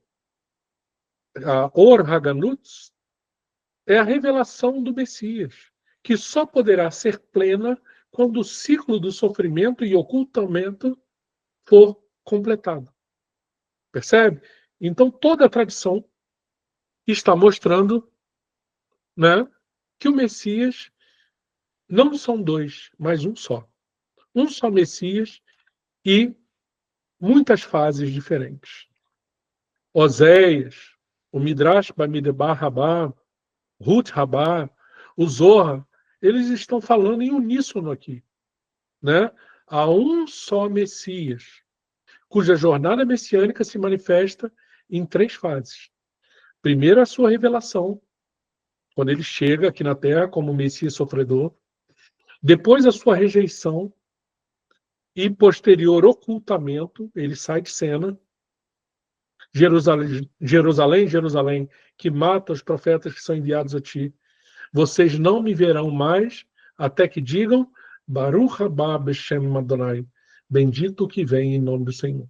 a Or Haganutz, é a revelação do Messias, que só poderá ser plena quando o ciclo do sofrimento e ocultamento for completado. Percebe? Então, toda a tradição está mostrando, né, que o Messias não são dois, mas um só. Um só Messias e muitas fases diferentes. Oséias, o Midrash Bamidbar Rabá, Ruth Rabá, o Zohar, eles estão falando em uníssono aqui, né? Há um só Messias, cuja jornada messiânica se manifesta em 3 fases. Primeiro, a sua revelação, quando ele chega aqui na Terra como Messias sofredor. Depois, a sua rejeição e posterior ocultamento, ele sai de cena. Jerusalém, Jerusalém, Jerusalém, que mata os profetas que são enviados a ti. Vocês não me verão mais até que digam Baruch haba b'Shem Adonai. Bendito o que vem em nome do Senhor.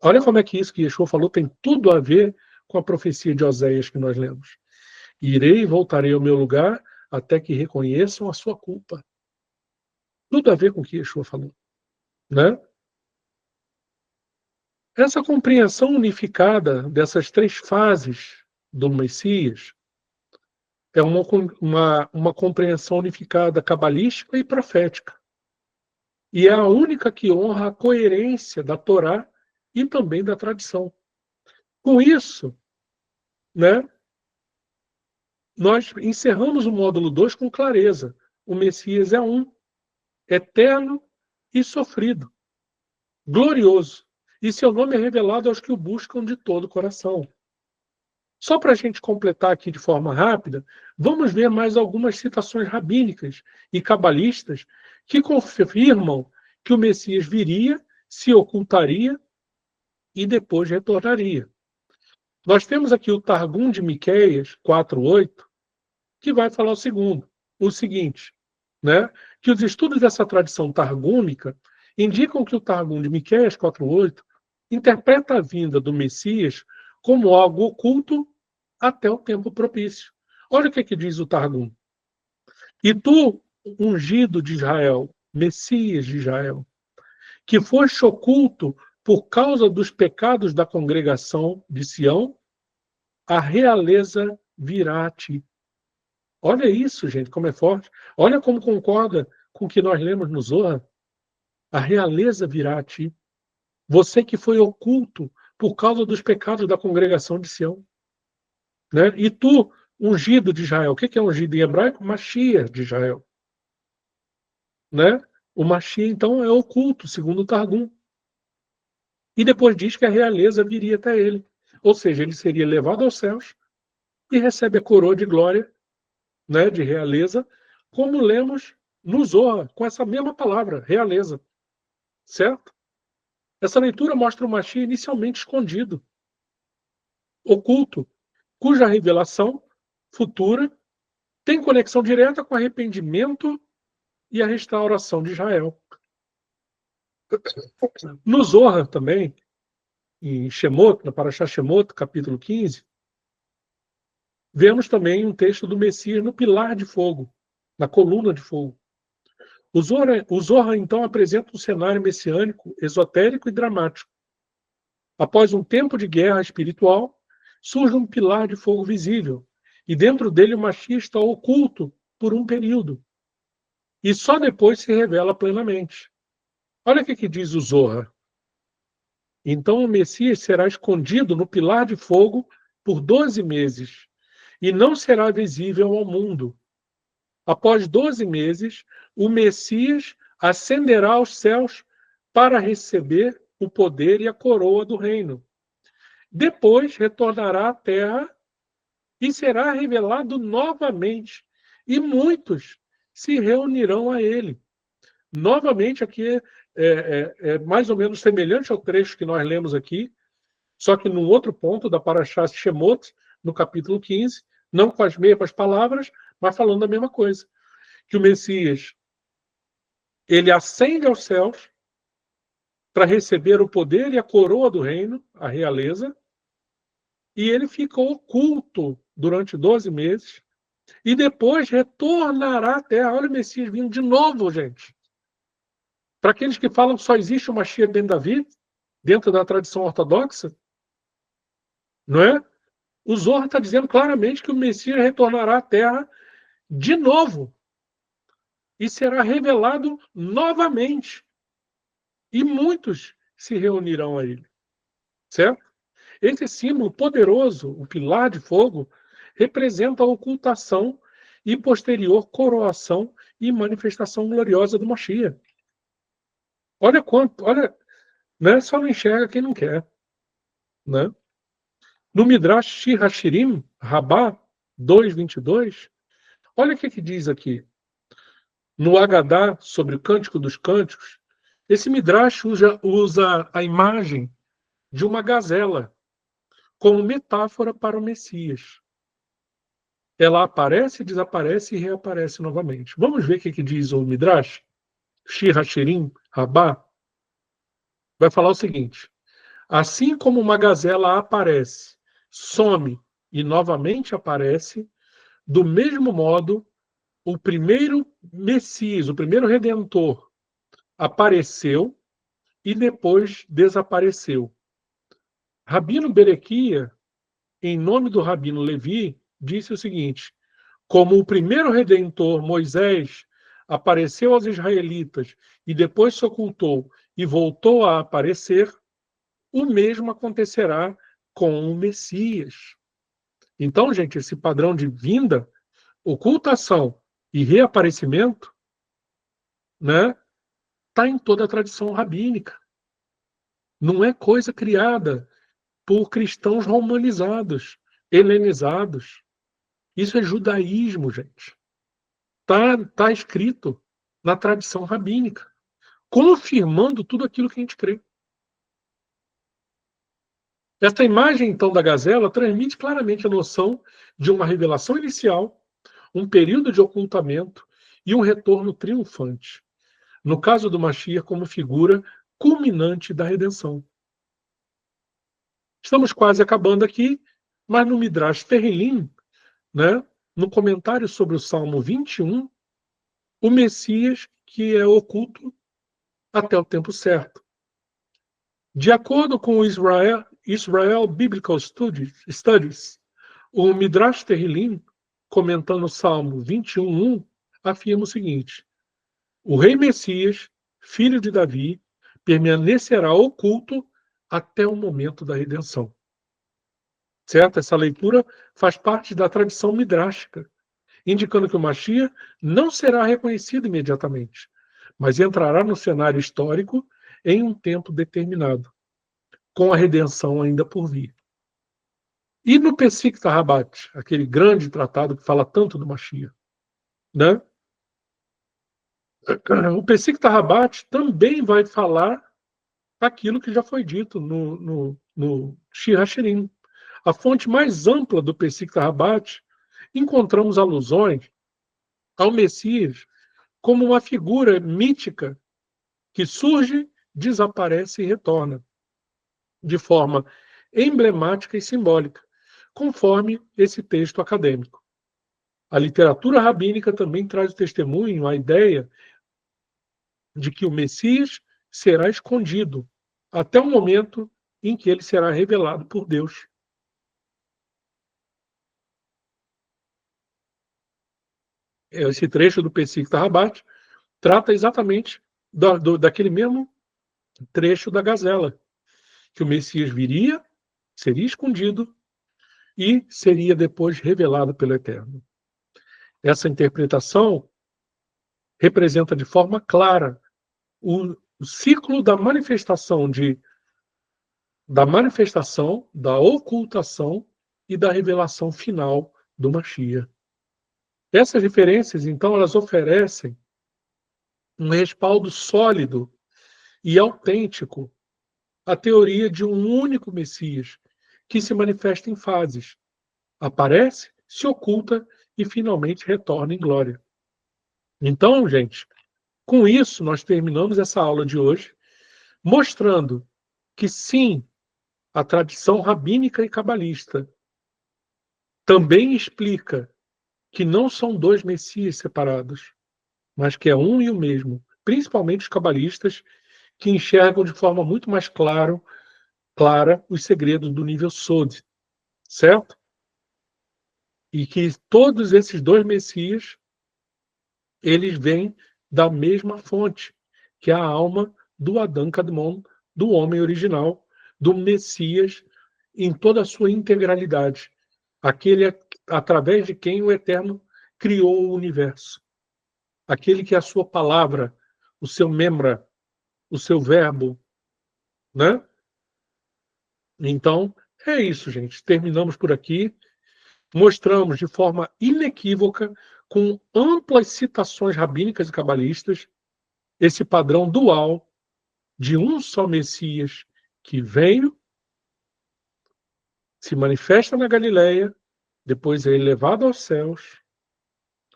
Olha como é que isso que Yeshua falou tem tudo a ver com a profecia de Oséias que nós lemos. Irei e voltarei ao meu lugar até que reconheçam a sua culpa. Tudo a ver com o que Yeshua falou, né? Essa compreensão unificada dessas três fases do Messias é uma compreensão unificada cabalística e profética. E é a única que honra a coerência da Torá e também da tradição. Com isso, né, nós encerramos o módulo 2 com clareza. O Messias é um, eterno e sofrido, glorioso. E seu nome é revelado aos que o buscam de todo o coração. Só para a gente completar aqui de forma rápida, vamos ver mais algumas citações rabínicas e cabalistas que confirmam que o Messias viria, se ocultaria e depois retornaria. Nós temos aqui o Targum de Miqueias 4:8, que vai falar o seguinte, né? Que os estudos dessa tradição targúmica indicam que o Targum de Miqueias 4:8 interpreta a vinda do Messias como algo oculto até o tempo propício. Olha o que diz o Targum. E tu, ungido de Israel, Messias de Israel, que foste oculto por causa dos pecados da congregação de Sião, a realeza virá a ti. Olha isso, gente, como é forte. Olha como concorda com o que nós lemos no Zohar. A realeza virá a ti. Você que foi oculto por causa dos pecados da congregação de Sião. Né? E tu, ungido de Israel. O que é ungido em hebraico? Mashiach de Israel. Né? O Mashiach, então, é oculto, segundo o Targum. E depois diz que a realeza viria até ele. Ou seja, ele seria levado aos céus e recebe a coroa de glória, né, de realeza, como lemos no Zohar, com essa mesma palavra, realeza. Certo? Essa leitura mostra o Mashiach inicialmente escondido, oculto, cuja revelação futura tem conexão direta com o arrependimento e a restauração de Israel. No Zohar também, em Shemot, na Parashá Shemot, capítulo 15, vemos também um texto do Messias no pilar de fogo, na coluna de fogo. O Zohar, então, apresenta um cenário messiânico, esotérico e dramático. Após um tempo de guerra espiritual, surge um pilar de fogo visível, e dentro dele o Mashiach está oculto por um período. E só depois se revela plenamente. Olha o que diz o Zohar. Então o Messias será escondido no pilar de fogo por 12 meses, e não será visível ao mundo. Após 12 meses, o Messias ascenderá aos céus para receber o poder e a coroa do reino. Depois retornará à terra e será revelado novamente, e muitos se reunirão a ele. Novamente, aqui é mais ou menos semelhante ao trecho que nós lemos aqui, só que num outro ponto da Parashá Shemot, no capítulo 15, não com as mesmas palavras, mas falando a mesma coisa. Que o Messias, ele ascende aos céus para receber o poder e a coroa do reino, a realeza, e ele fica oculto durante 12 meses, e depois retornará à terra. Olha o Messias vindo de novo, gente. Para aqueles que falam que só existe o Mashiach ben Davi, dentro da tradição ortodoxa, não é? O Zohar está dizendo claramente que o Messias retornará à terra de novo e será revelado novamente. E muitos se reunirão a ele. Certo? Esse símbolo poderoso, o pilar de fogo, representa a ocultação e posterior coroação e manifestação gloriosa do Mashiach. Olha quanto, olha, né? Só não enxerga quem não quer. Né? No Midrash Shir Hashirim, Rabá 2:22, olha o que diz aqui. No Agadá, sobre o Cântico dos Cânticos, esse Midrash usa a imagem de uma gazela como metáfora para o Messias. Ela aparece, desaparece e reaparece novamente. Vamos ver o que diz o Midrash? Shir Hashirim, Rabá, vai falar o seguinte: assim como uma gazela aparece, some e novamente aparece, do mesmo modo, o primeiro Messias, o primeiro Redentor, apareceu e depois desapareceu. Rabino Berequia, em nome do Rabino Levi, disse o seguinte: como o primeiro redentor, Moisés, apareceu aos israelitas e depois se ocultou e voltou a aparecer, o mesmo acontecerá com o Messias. Então, gente, esse padrão de vinda, ocultação e reaparecimento, né, está em toda a tradição rabínica. Não é coisa criada por cristãos helenizados. Isso é judaísmo, gente. Tá escrito na tradição rabínica, confirmando tudo aquilo que a gente crê. Esta imagem, então, da gazela transmite claramente a noção de uma revelação inicial, um período de ocultamento e um retorno triunfante. No caso do Mashiach, como figura culminante da redenção. Estamos quase acabando aqui, mas no Midrash Terrilim, né, no comentário sobre o Salmo 21, o Messias que é oculto até o tempo certo. De acordo com o Israel Biblical Studies, o Midrash Terrilim, comentando o Salmo 21:1, afirma o seguinte: o rei Messias, filho de Davi, permanecerá oculto até o momento da redenção. Certo? Essa leitura faz parte da tradição midrástica, indicando que o Mashiach não será reconhecido imediatamente, mas entrará no cenário histórico em um tempo determinado, com a redenção ainda por vir. E no Pesíquita Rabat, aquele grande tratado que fala tanto do Mashiach, né? O Pesíquita Rabat também vai falar aquilo que já foi dito no Shir HaShirim. A fonte mais ampla do Pesíquita Rabat, encontramos alusões ao Messias como uma figura mítica que surge, desaparece e retorna, de forma emblemática e simbólica, conforme esse texto acadêmico. A literatura rabínica também traz o testemunho, a ideia de que o Messias será escondido até o momento em que ele será revelado por Deus. Esse trecho do Pesíquita Rabat trata exatamente daquele mesmo trecho da gazela, que o Messias viria, seria escondido e seria depois revelado pelo Eterno. Essa interpretação representa de forma clara o ciclo da manifestação, da ocultação e da revelação final do Mashiach. Essas referências, então, elas oferecem um respaldo sólido e autêntico à teoria de um único Messias que se manifesta em fases, aparece, se oculta e finalmente retorna em glória. Então, gente, com isso nós terminamos essa aula de hoje, mostrando que sim, a tradição rabínica e cabalista também explica que não são dois Messias separados, mas que é um e o mesmo, principalmente os cabalistas, que enxergam de forma muito mais clara os segredos do nível Sod, certo? E que todos esses dois Messias, eles vêm da mesma fonte, que é a alma do Adão Kadmon, do homem original, do Messias em toda a sua integralidade, aquele através de quem o Eterno criou o universo, aquele que é a sua palavra, o seu memra, o seu verbo, né? Então, é isso, gente. Terminamos por aqui. Mostramos de forma inequívoca, com amplas citações rabínicas e cabalistas, esse padrão dual de um só Messias que veio, se manifesta na Galileia, depois é elevado aos céus,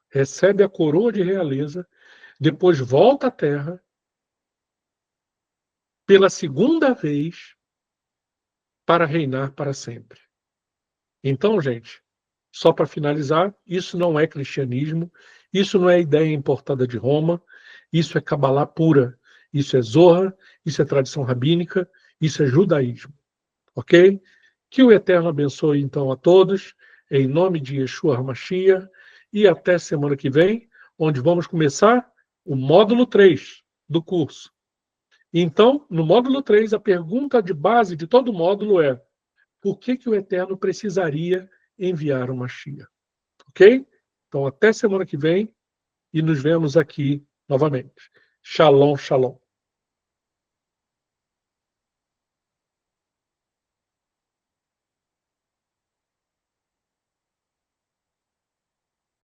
recebe a coroa de realeza, depois volta à terra, pela segunda vez, para reinar para sempre. Então, gente, só para finalizar, isso não é cristianismo, isso não é ideia importada de Roma, isso é Cabalá pura, isso é Zohar, isso é tradição rabínica, isso é judaísmo. ok? Que o Eterno abençoe, então, a todos, em nome de Yeshua HaMashiach, e até semana que vem, onde vamos começar o módulo 3 do curso. Então, no módulo 3, a pergunta de base de todo módulo é: por que o Eterno precisaria enviar o Mashiach? Ok? Então, até semana que vem e nos vemos aqui novamente. Shalom, shalom.